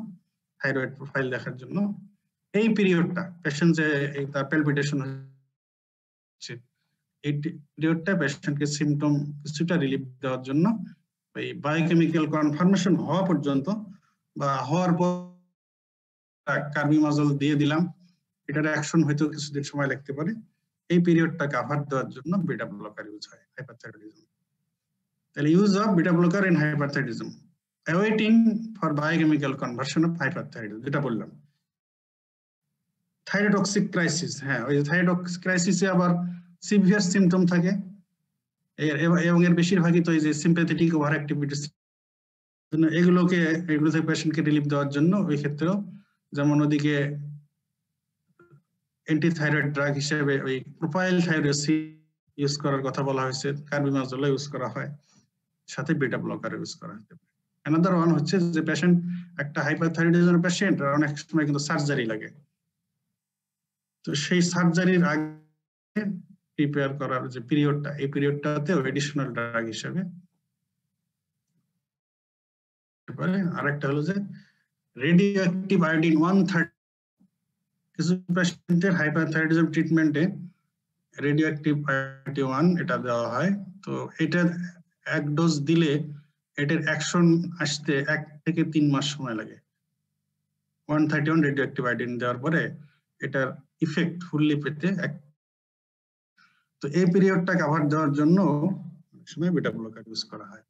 থাইরয়েড প্রোফাইল দেখার জন্য। এই পিরিয়ডটা পেশেন্ট যে তার প্যালপিটেশন হচ্ছে, এই পিরিয়ডটা পেশেন্টকে সিমটম কিছুটা রিলিফ দেওয়ার জন্য এই বায়োকেমিক্যাল কনফার্মেশন হওয়া পর্যন্ত বা হওয়ার পর কার্বিমাজল দিয়ে দিলাম, এটার অ্যাকশন হয়তো কিছুদিন সময় লাগতে পারে। এই পিরিয়ডটা কভার দেওয়ার জন্য বিটা ব্লকার ইউজ হয় হাইপারথাইরয়েডিজম। তাহলে use of beta blocker in hyperthyroidism, awaiting for biochemical conversion of hyperthyroidism, যেটা বললাম। থাইরোটক্সিক ক্রাইসিস, হ্যাঁ ওই থাইরোটক্সিক ক্রাইসিসে আবার সিভিয়ার সিমটম থাকে এবং এর বেশিরভাগই তো এই যে সিম্প্যাথেটিক ওভার অ্যাক্টিভিটিস, এগুলো থেকে পেশেন্টকে রিলিফ দেওয়ার জন্য ওই ক্ষেত্রেও যেমন ওদিকে অ্যান্টিথাইরয়েড ড্রাগ হিসেবে ওই প্রোপাইল থাইরোসি ইউজ করার কথা বলা হয়েছে, কার্বিমাজল ইউজ করা হয়, সাথে বিটা ব্লকার ইউজ করা হতে পারে। অ্যানাদার ওয়ান হচ্ছে যে পেশেন্ট একটা হাইপারথাইরয়েডিজম পেশেন্ট অনেক সময় কিন্তু সার্জারি লাগে, তো সেই সার্জারির আগে প্রিপেয়ার করার যে পিরিয়ডটা, এই পিরিয়ডটাতে এডিশনাল ড্রাগ হিসেবে। আরেকটা হলো যে রেডিও অ্যাক্টিভ আয়োডিন 130, কিছু পেশেন্টের হাইপারথাইরয়েডিজম ট্রিটমেন্টে রেডিও অ্যাক্টিভ আয়োডিন 1 এটা দেওয়া হয়। তো এটা এক ডোজ দিলে এটার অ্যাকশন আসতে 1 থেকে 3 মাস সময় লাগে। 131 রেডিও অ্যাক্টিভ আয়োডিন দেওয়ার পরে এটার ইফেক্ট ফুললি পেতে তো এই পিরিয়ডটা কভার দেওয়ার জন্য অনেক সময় বিটা ব্লকার ইউজ করা হয়।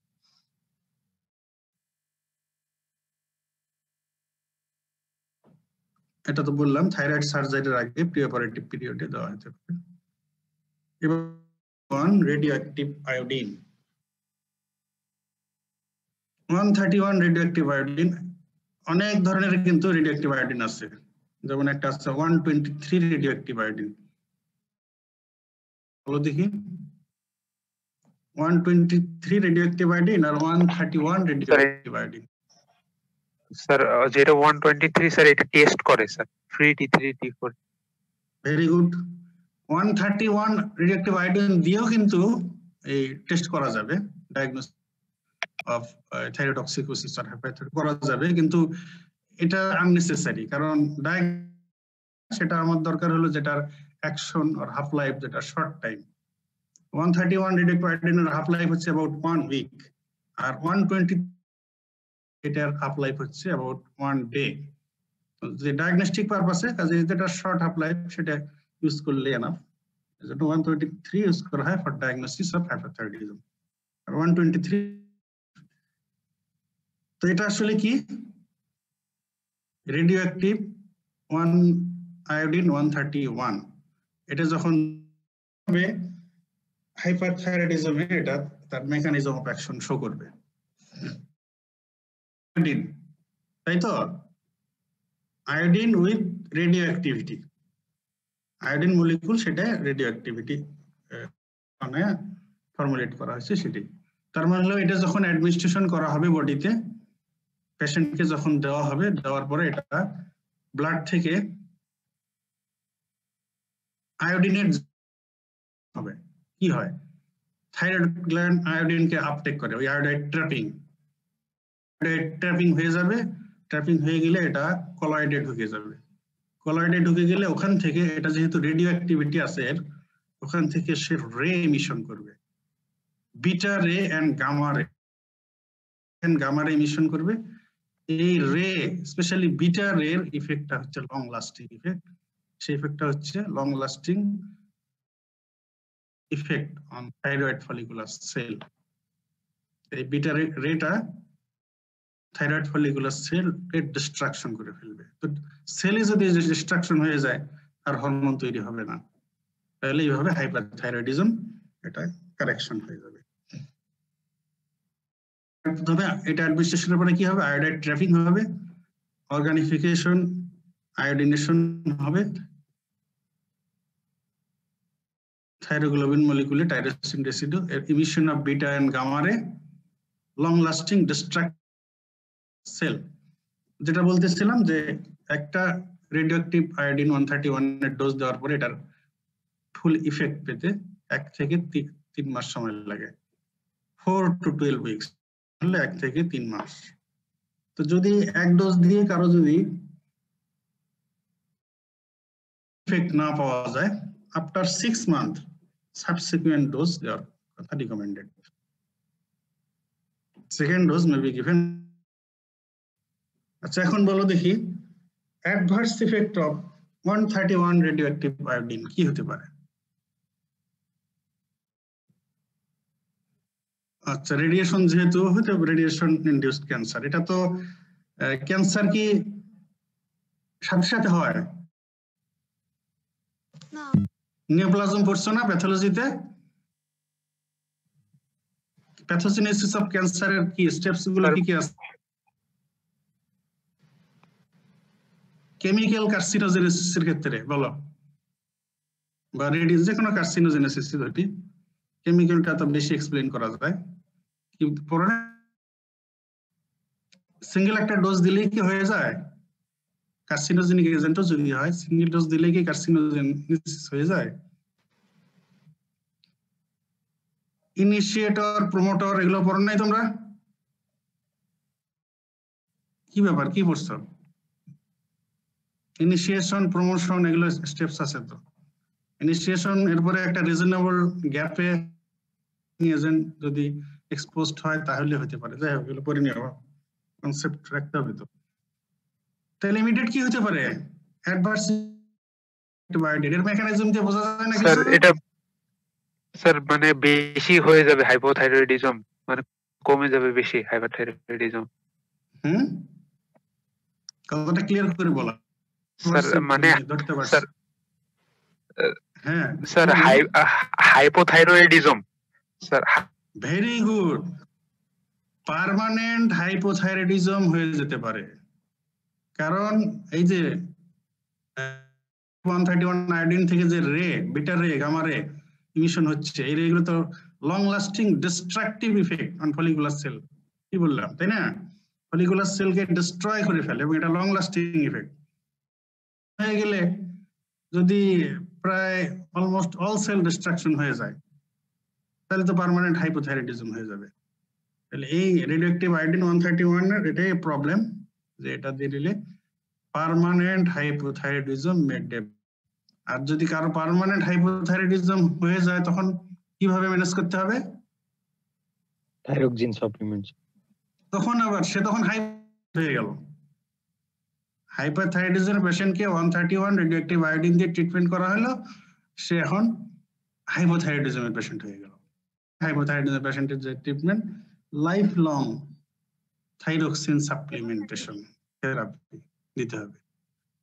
এটা তো বললাম থাইরয়েড সার্জারির আগে প্রিঅপারেটিভ পিরিয়ডে দেওয়া হতে পারে। এবার radio active iodine 131 radioactive iodine, অনেক ধরনের কিন্তু রেডিও অ্যাক্টিভ আয়োডিন আছে। যেমন একটা আছে 123 রেডিও অ্যাক্টিভ আয়োডিন, বলো দেখি 123 রেডিও অ্যাক্টিভ আয়োডিন আর 131 রেডিও অ্যাক্টিভ আয়োডিন। স্যার যেটা 123 স্যার এটা টেস্ট করে sir, 3 T3 T4। Very good. 131 radioactive iodine দিয়েও কিন্তু এই টেস্ট করা যাবে, ডায়াগনোসিস অফ থাইরোটক্সিকোসিস আর হাইপারথাইরয়েডিজম করা যাবে, কিন্তু এটা আননেসেসারি। কারণ সেটা আমার দরকার হলো যেটার অ্যাকশন আর হাফ লাইফ যেটা শর্ট টাইম। 131 রেডিও অ্যাক্টিভ আয়োডিনের হাফ লাইফ হচ্ছে অ্যাবাউট 1 উইক, আর 120 এটার হাফ লাইফ হচ্ছে অ্যাবাউট 1 ডে। যে ডায়াগনস্টিক পারপাসে কাজে যেটা শর্ট হাফ লাইফ সেটা ইউজ করলে এনাফ। এজন্য 123 ইউজ করা হয় ফর ডায়াগনোসিস অফ হাইপারথাইরয়েডিজম। আর 123 তো এটা আসলে কি রেডিও অ্যাক্টিভ 1 আয়োডিন 131, এটা যখন হবে হাইপারথাইরয়েডিজমে এটা তার মেকানিজম অফ অ্যাকশন শো করবে। তাই তো iodine with radio activity, iodine molecule সেটা রেডিও অ্যাক্টিভিটি মানে ফর্মুলেট করা হয়েছে সেটাই। তার মানে হলো এটা যখন অ্যাডমিনিস্ট্রেশন করা হবে বডিতে, পেশেন্টকে যখন দেওয়া হবে, দেওয়ার পরে এটা ব্লাড থেকে আয়োডিনের হবে কি হয়, থাইরয়েড গ্ল্যান্ড আয়োডিনকে আপটেক করে, ওই আয়োডাইড ট্র্যাপিং হয়ে যাবে। ট্র্যাপিং হয়ে গেলে এটা কলয়েডে ঢুকে যাবে। কলয়েডে ঢুকে গেলে ওখান থেকে এটা যেহেতু রেডিও অ্যাক্টিভিটি আছে ওখান থেকে সে রে এমিশন করবে, বিটা রে এন্ড গামা রে এমিশন করবে। এই রে স্পেশালি বিটা রের ইফেক্টটা হচ্ছে লং লাস্টিং ইফেক্ট। সেই ইফেক্টটা হচ্ছে long lasting effect on thyroid follicular cell. এই বিটা রেটা থাইরয়েড ফলিকুলার সেল এর ডিস্ট্রাকশন করে ফেলবে। তো সেলে যদি ডিস্ট্রাকশন হয়ে যায় আর হরমোন তৈরি হবে না, তাহলে এইভাবে হাইপারথাইরয়েডিজম এটা কারেকশন হয়ে যাবে। তবে এটা অ্যাডমিনিস্ট্রেশনের পরে কি হবে, আয়োডাইড ট্র্যাপিং হবে, অর্গানিফিকেশন আয়োডিনেশন হবে, থাইরোগ্লোবিন মলিকুলে tyrosine residue, emission of beta and gamma ray, long lasting destruct cell. যেটা বলতেছিলাম যে একটা রেডিওঅ্যাক্টিভ আয়োডিন 131 এর ডোজ দেওয়ার পরে এটার ফুল ইফেক্ট পেতে 1 থেকে 3 মাস সময় লাগে। 4 to 12 উইকস হলে 1 থেকে 3 মাস। তো যদি এক ডোজ দিয়ে কারো যদি ইফেক্ট না পাওয়া যায়, আফটার 6 মান্থ সাবসিকুয়েন্ট ডোজ দেওয়ার কথা recommended. Second dose may be given. আচ্ছা, এখন বলো দেখি adverse effect of 131 radioactive iodine কি হতে পারে? আচ্ছা, রেডিয়েশন যেহেতু হতে পারে, রেডিয়েশন ইনডিউসড ক্যান্সার, এটা তো ক্যান্সার কি সাথে সাথে হয়? না। নিওপ্লাজম পড়ছো না প্যাথোলজিতে? প্যাথোজেনেসিস অফ ক্যান্সারের কি স্টেপস গুলো কি কি আছে? কেমিক্যাল কার্সিনোজেনেসিসের ক্ষেত্রে বলো, বা রেডিয়েশন যে কোনো কার্সিনোজেনেসিস ধরি, কেমিক্যালটা তো বেশি এক্সপ্লেইন করা যায়, কিন্তু পরে সিঙ্গেল একটা ডোজ দিলেই কি হয়ে যায়? কার্সিনোজেনিক এজেন্টও যদি হয়, সিঙ্গেল ডোজ দিলে কি কার্সিনোজেনেসিস হয়ে যায়? ইনিশিয়েটর, প্রমোটর এগুলো পড়ো নাই তোমরা? কি ব্যাপার, কি পড়ছো? ইনিশিয়েশন, প্রমোশন এগুলো স্টেপস আছে তো। ইনিশিয়েশন, এরপরে একটা রিজনেবল গ্যাপে এজেন্ট যদি এক্সপোজড হয় তাহলে হতে পারে। যাই হোক, এগুলো পড়ে নিও, কনসেপ্ট রাখতে হবে তো। তাহলে ইমিডিয়েট কি হতে পারে? অ্যাডভার্স বায়োডিট এর মেকানিজম দিয়ে বোঝা যায় না স্যার কিছু? এটা স্যার মানে বেশি হয়ে যাবে হাইপোথাইরয়েডিজম, মানে কমে যাবে বেশি হাইপারথাইরয়েডিজম। কথাটা ক্লিয়ার করে বলা স্যার মানে ধরতে পারছি। স্যার হ্যাঁ sir hypothyroidism sir. Very good. Permanent hypothyroidism হয়ে যেতে পারে, কারণ এই যে 131 আয়োডিন থেকে যে রে, বিটা রে, গামা রে ইমিশন হচ্ছে, এই রে গুলো তো long lasting destructive effect on follicular cell, কি বললাম তাই না? ফলিকুলার সেলকে ডিস্ট্রয় করে ফেলে এবং এটা লং লাস্টিং ইফেক্ট হয়ে গেলে যদি প্রায় অলমোস্ট অল সেল ডিস্ট্রাকশন হয়ে যায়, তাহলে তো পার্মানেন্ট হাইপোথাইরয়েডিজম হয়ে যাবে। তাহলে এই রেডিওঅ্যাক্টিভ আয়োডিন 131 এর এটাই প্রবলেম, যে এটা দিলে পার্মানেন্ট হাইপোথাইরয়েডিজম মে ডেভেলপ। আর যদি কারো পার্মানেন্ট হাইপোথাইরয়েডিজম হয়ে যায় তখন কিভাবে ম্যানেজ করতে হবে? Thyroxine supplements. তখন আবার সে তখন হাই হয়ে গেল। হাইপারথাইরয়েডিজম পেশেন্টকে 131 রেডিওঅ্যাক্টিভ আয়োডিন দিয়ে ট্রিটমেন্ট করা হলো, সে এখন হাইপোথাইরয়েডিজমের পেশেন্ট হয়ে গেল। হাইপোথাইরয়েডিজম পেশেন্টের যে treatment, life long thyroxine supplementation therapy দিতে হবে।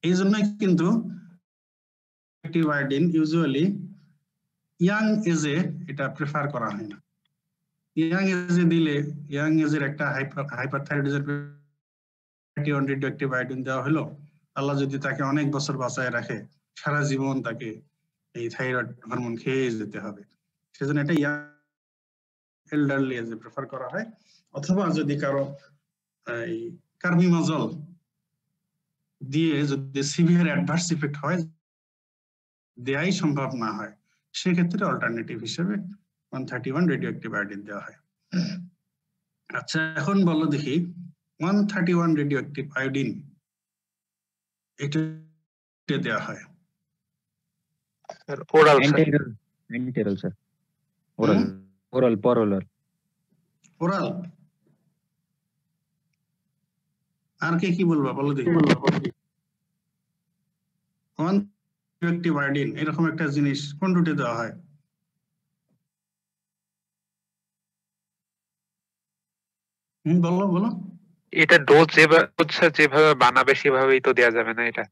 এই জন্যই কিন্তু রেডিওঅ্যাক্টিভ আয়োডিন ইউজুয়ালি ইয়াং এজে এটা প্রেফার করা হয় না। ইয়াং এজে দিলে, ইয়াং এজের একটা হাইপারথাইরয়েডিজম রেডিওঅ্যাক্টিভ আয়োডিন দেওয়া হলো, আল্লাহ যদি তাকে অনেক বছর বাঁচায় রাখে, সারা জীবন তাকে এই থাইরয়েড হরমোন খেয়ে যেতে হবে। সেজন্য এটা ইয়াং এল্ডারলি এজে প্রেফার করা হয়। অথবা যদি কারো এই কার্বিমাজল দিয়ে যদি সিভিয়ার অ্যাডভার্স ইফেক্ট হয়, দেয়াই সম্ভব না হয়, সেক্ষেত্রে অল্টারনেটিভ হিসেবে 131 রেডিওঅ্যাক্টিভ আয়োডিন দেওয়া হয়। আচ্ছা, এখন বলো দেখি 131 রেডিওঅ্যাক্টিভ আয়োডিন এটা দেওয়া হয় sir oral enteral sir, oral oral পরোলার ওরাল। আর কি বলবা বলো দেখি। 1 রেডিওঅ্যাক্টিভ আয়োডিন এরকম একটা জিনিস কোন রুটে দেওয়া হয়? বলো বলো। এটা ডোজ যেভাবে বানাবে সেভাবেই তো দেয়া যাবে না এটা?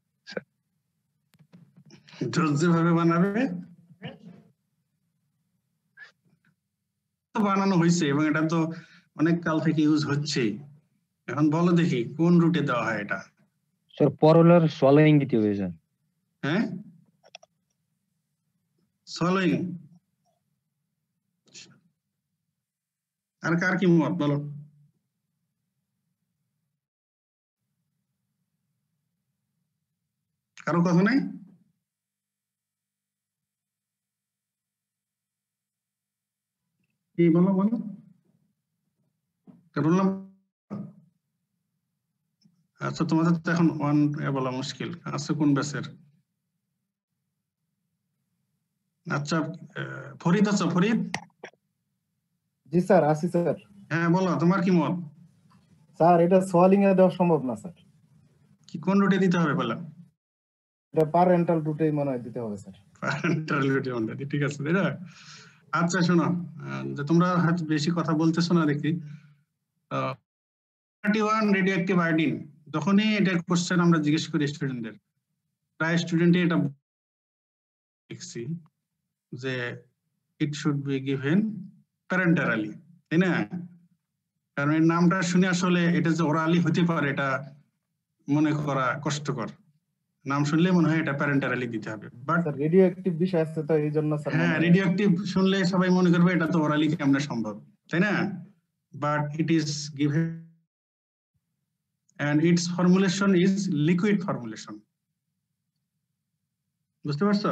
ডোজ যেভাবে বানাবে বানানো হয়েছে এবং এটা তো অনেক কাল থেকে ইউজ হচ্ছে। এখন বলো দেখি কোন রুটে দেওয়া হয় এটা? স্যার পরোলার সোয়ালোইং দিতে হবে স্যার। হ্যাঁ, সোয়ালোইং। আর কার কি মত বলো? কারো কথা নাই? কি বলো বলো, রোল নাম্বার? আচ্ছা, তোমাদের তো এখন ওয়ান বলা মুশকিল, আছে কোন ব্যাচের? আচ্ছা, ফরিদ আছো? ফরিদ, জি স্যার, আসি স্যার। হ্যাঁ বলো, তোমার কি মত? স্যার এটা সোয়ালিং এ দেওয়া সম্ভব না স্যার, কি কোন রুটে দিতে হবে বলো? এটা প্যারেন্টাল রুটেই মনে হয় দিতে হবে স্যার। প্যারেন্টাল রুটে মনে হয়, ঠিক আছে, তাই না? আচ্ছা শোনো, যে তোমরা হয়তো বেশি কথা বলতেছো না দেখি। 31 রেডিওঅ্যাক্টিভ আয়োডিন, যখনই এটার কোশ্চেন আমরা জিজ্ঞেস করি স্টুডেন্টদের, প্রায় স্টুডেন্টই এটা দেখছি যে ইট শুড বি গিভেন প্যারেন্টারালি, তাই না? কারণ এর নামটা শুনে আসলে এটা যে ওরালি হতে পারে এটা মনে করা কষ্টকর। নাম শুনলে মনে হয় এটা প্যারেন্টারালি দিতে হবে, বাট স্যার রেডিও অ্যাক্টিভ বিষয় আছে তো এই জন্য স্যার। হ্যাঁ, রেডিও অ্যাক্টিভ শুনলে সবাই মনে করবে এটা তো ওরালি কেমনে সম্ভব, তাই না? But it is given and its formulation is liquid formulation. বুঝতে পারছো?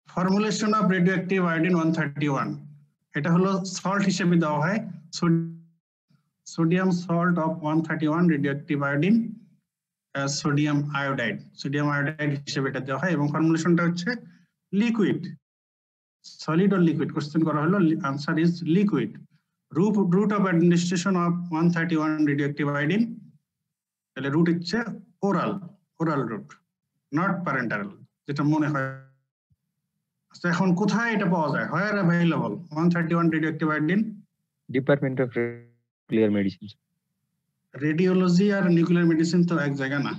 ফর্মুলেশন অফ রেডিওঅ্যাক্টিভ আয়োডিন 131, এটা হলো সল্ট হিসেবে দেওয়া হয়, sodium salt of 131 radioactive iodine, sodium iodide, sodium iodide হিসেবে এটা দেওয়া হয়, এবং ফর্মুলেশনটা হচ্ছে liquid. Solid or liquid question করা হলো, answer is liquid. route of administration of 131 radioactive iodine, তাহলে রুট হচ্ছে ওরাল রুট, নট প্যারেন্টারাল, যেটা মনে হয়। আচ্ছা, এখন কোথায় এটা পাওয়া যায়? Where available 131 radioactive iodine? Department of nuclear medicine. Radiology আর নিউক্লিয়ার মেডিসিন তো এক জায়গা না।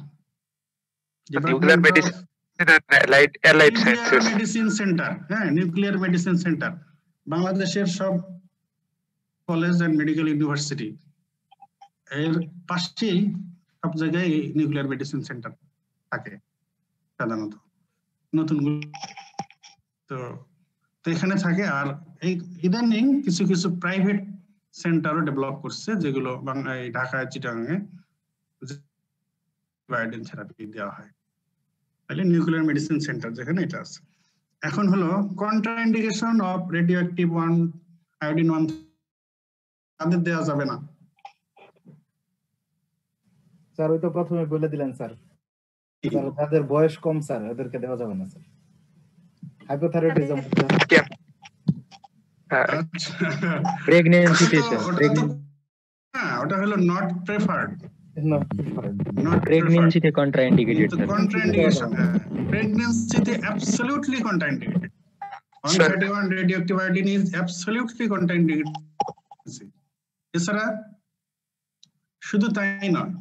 Nuclear medicine allied sciences medicine centre, হ্যাঁ, নিউক্লিয়ার মেডিসিন সেন্টার বাংলাদেশের সব কলেজ এন্ড মেডিকেল ইউনিভার্সিটি এর পাশেই সব জায়গায় নিউক্লিয়ার মেডিসিন সেন্টার থাকে সাধারণত, নতুন তো এখানে থাকে। আর এই ইদানিং কিছু কিছু প্রাইভেট সেন্টারও ডেভেলপ করছে, যেগুলো ঢাকায়, চিটাগাঙে আয়োডিন থেরাপি দেওয়া হয়। তাহলে নিউক্লিয়ার মেডিসিন সেন্টার যেখানে এটা আছে। এখন হলো কন্ট্রাইন্ডিকেশন অফ রেডিওঅ্যাক্টিভ আয়োডিন 1 তাদের দেওয়া যাবে না। স্যার ওই তো প্রথমে বলে দিলেন স্যার, যাদের বয়স কম স্যার এদেরকে দেওয়া যাবে না স্যার। হাইপোথাইরয়েডিজম, প্রেগন্যান্সিতে স্যার, হ্যাঁ ওটা হলো নট প্রেফার্ড, প্রেগন্যান্সিতে কন্ট্রাইন্ডিকেটেড স্যার। কন্ট্রাইন্ডিকেশন, প্রেগন্যান্সিতে absolutely contraindicated. 131 radioactive iodine is absolutely contraindicated. এছাড়া শুধু তাই নয়,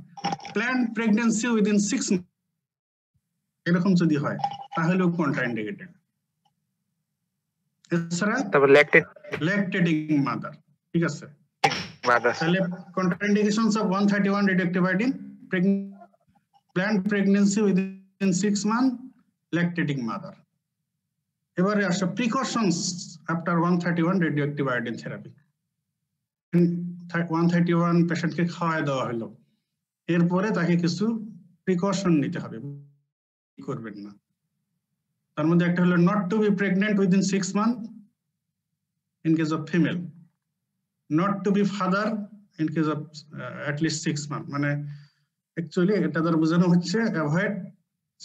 প্ল্যান্ড প্রেগন্যান্সি উইদিন 6 মান্থ এরকম যদি হয় তাহলেও কন্ট্রাইন্ডিকেটেড। এছাড়া তারপর ল্যাকটেটিং মাদার, ঠিক আছে। তাহলে contraindications of 131 radioactive iodine, planned pregnancy within 6 month, lactating mother. এবারে আসে precautions after 131 radioactive iodine therapy. 131 পেশেন্টকে খাওয়াই দেওয়া হলো, এরপরে তাকে কিছু প্রিকশন নিতে হবে, করবেন না। তার মধ্যে একটা হলো not to be pregnant within 6 month in case of female, not to be father in case of at least 6 month. মানে অ্যাকচুয়ালি এটা দ্বারা বোঝানো হচ্ছে avoid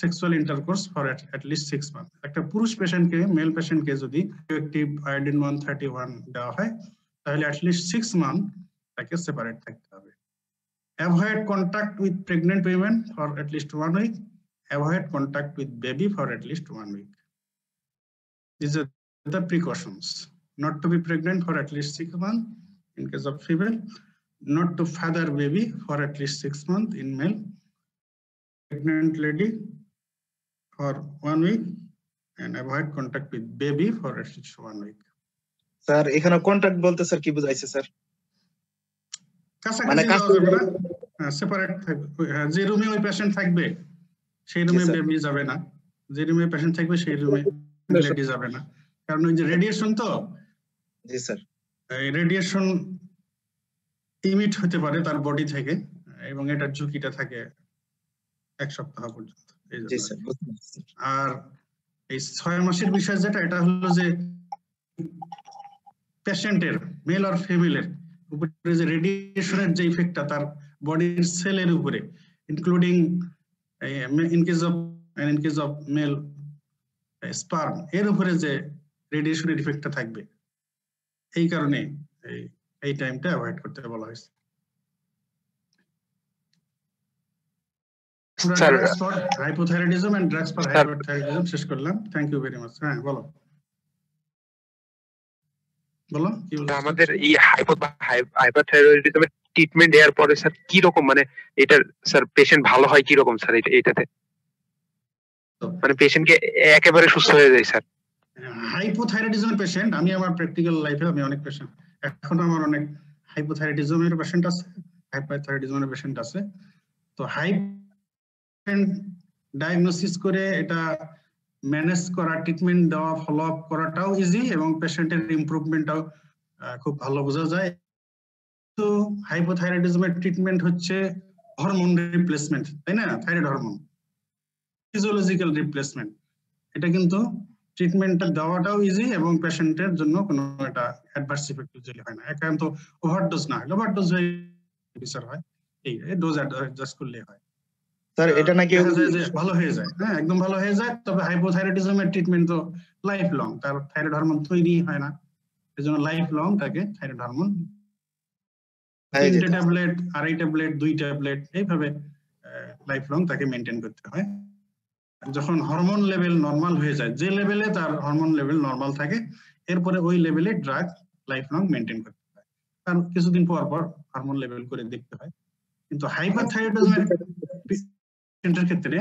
sexual intercourse for at least 6 month. একটা পুরুষ পেশেন্টকে, মেল পেশেন্টকে যদি রেডিওঅ্যাক্টিভ আয়োডিন 131 দেওয়া হয় তাহলে অ্যাট লিস্ট 6 মান্থ তাকে সেপারেট থাকতে হবে। Avoid contact with pregnant women for at least 1 week, avoid contact with baby for at least 1 week. These are the precautions. Not to be pregnant for at least 6 months in case of female, not to father baby for at least 6 months in male, pregnant lady for 1 week, and avoid contact with baby for at least 1 week. Sir এখানে contact বলতে sir কি বুঝাইছে sir? মানে separate থাকবে, যে রুমে ওই patient থাকবে সেই রুমে বেবি যাবে না, যে রুমে পেশেন্ট থাকবে সেই রুমে লেডি যাবে না। কারণ ওই যে রেডিয়েশন, তো জি স্যার, এই রেডিয়েশন ইমিট হতে পারে তার বডি থেকে, এবং এটার ঝুঁকিটা থাকে 1 সপ্তাহ পর্যন্ত। এই জন্য জি আর স্যার কি। বুঝতে পারছি। আর এই 6 মাসের বিষয় যেটা, এটা হলো যে পেশেন্টের মেল আর ফিমেলের উপরে যে রেডিয়েশনের যে ইফেক্টটা তার বডির সেলের উপরে, including in case of male sperm, এর উপরে যে রেডিয়েশনের ইফেক্টটা থাকবে, এই কারণে এই টাইমটা অ্যাভয়েড করতে বলা হয়েছে। Sir drugs for hypothyroidism and drugs for sir hyperthyroidism শেষ করলাম। Thank you very much. হ্যাঁ বলো বলো কি বলছো? আমাদের এই হাইপারথাইরয়েডিজমের ট্রিটমেন্ট দেওয়ার পরে স্যার কি রকম, মানে এটার স্যার পেশেন্ট ভালো হয় কি রকম স্যার এটাতে, মানে পেশেন্টকে একেবারে সুস্থ হয়ে যায় স্যার? হাইপোথাইরয়েডিজমের পেশেন্ট, আমি আমার প্র্যাকটিক্যাল লাইফে আমি অনেক পেশেন্ট, এখন আমার অনেক হাইপোথাইরয়েডিজমের পেশেন্ট আছে, হাইপারথাইরয়েডিজমের পেশেন্ট আছে। তো ডায়াগনোসিস করে এটা ম্যানেজ করা, ট্রিটমেন্ট দেওয়া, ফলো আপ করাটাও ইজি এবং পেশেন্টের ইমপ্রুভমেন্টটাও খুব ভালো বোঝা যায়। তো হাইপোথাইরয়েডিজমের ট্রিটমেন্ট হচ্ছে হরমোন রিপ্লেসমেন্ট, তাই না? Thyroid hormone physiological replacement. এটা কিন্তু ট্রিটমেন্টটা দেওয়াটাও ইজি এবং পেশেন্টের জন্য কোনো একটা অ্যাডভার্স ইফেক্ট ইউজুয়ালি হয় না। একান্ত ওভারডোজ না, ওভারডোজ হয়ে বিচার হয়, এই ডোজ অ্যাডজাস্ট করলে হয়। স্যার এটা নাকি দেখা যায় যে ভালো হয়ে যায়, হ্যাঁ একদম ভালো হয়ে যায়। তবে হাইপোথাইরয়েডিজমের ট্রিটমেন্ট তো লাইফ লং, তার থাইরয়েড হরমোন তৈরি হয় না, এজন্য লাইফ লং তাকে থাইরয়েড হরমোন 3টে ট্যাবলেট, 2.5 ট্যাবলেট, 2 ট্যাবলেট, এইভাবে লাইফ লং তাকে মেনটেন করতে হয়। যখন হরমোন লেভেল নরমাল হয়ে যায়, যে লেভেলে তার হরমোন লেভেল নরমাল থাকে, এরপরে ওই লেভেলে ড্রাগ লাইফ লং মেনটেন করতে হয়। কারণ কিছুদিন পর পর হরমোন লেভেল করে দেখতে হয়। কিন্তু হাইপারথাইরয়েডিজমের পেশেন্টের ক্ষেত্রে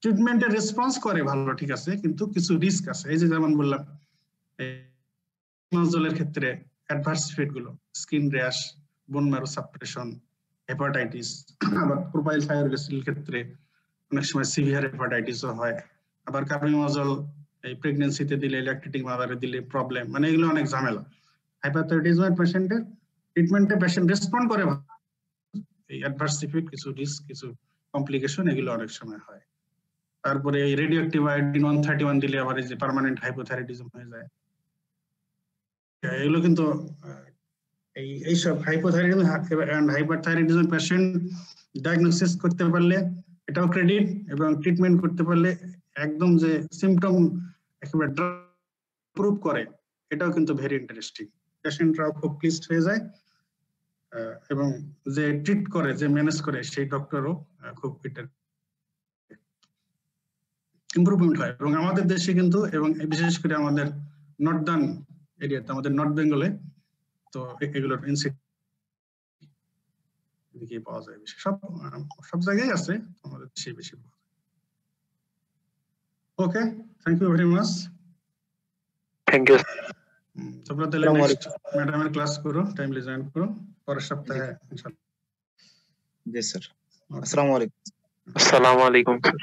ট্রিটমেন্টের রেসপন্স করে ভালো, ঠিক আছে, কিন্তু কিছু রিস্ক আছে। এই যে যেমন বললাম, নজলের ক্ষেত্রে অ্যাডভার্স ইফেক্ট গুলো, skin rash, bone marrow suppression, hepatitis, আবার প্রোপাইল থাইরয়েডের ক্ষেত্রে অনেক সময় সিভিয়ার হেপাটাইটিসও হয়। আবার কার্বিমাজল এই প্রেগন্যান্সিতে দিলে, ল্যাকটেটিং মাদারে দিলে প্রবলেম, মানে এগুলো অনেক ঝামেলা। হাইপারথাইরয়েডিজমের পেশেন্টের ট্রিটমেন্টে পেশেন্ট রেসপন্ড করে, এই অ্যাডভার্স ইফেক্ট, কিছু রিস্ক, কিছু কমপ্লিকেশন, এগুলো অনেক সময় হয়। তারপরে এই রেডিওঅ্যাক্টিভ আয়োডিন 131 দিলে আবার এই যে পার্মানেন্ট হাইপোথাইরয়েডিজম হয়ে যায়। এগুলো কিন্তু এইসব hypothyroidism and hyperthyroidism patient diagnosis করতে পারলে এটাও ক্রেডিট, এবং ট্রিটমেন্ট করতে পারলে একদম যে সিমটম একেবারে প্রুভ করে, এটাও কিন্তু ভেরি ইন্টারেস্টিং। পেশেন্টরাও খুব প্লিজড হয়ে যায় এবং যে ট্রিট করে, যে ম্যানেজ করে, সেই ডক্টরও খুব ইমপ্রুভমেন্ট হয়। এবং আমাদের দেশে কিন্তু, এবং বিশেষ করে আমাদের নর্দার্ন এরিয়াতে, আমাদের নর্থ বেঙ্গলে, তো এগুলোর ইনসিডেন্ট পাওয়া যায় বেশি। সব জায়গায় আছে, আমাদের দেশে বেশি পাওয়া যায়। Okay, thank you very much. Thank you. তোমরা তাহলে নেক্সট ম্যাডামের ক্লাস করো, টাইমলি জয়েন করো পরের সপ্তাহে ইনশাআল্লাহ। জি স্যার, আসসালামু আলাইকুম। আসসালামু আলাইকুম স্যার।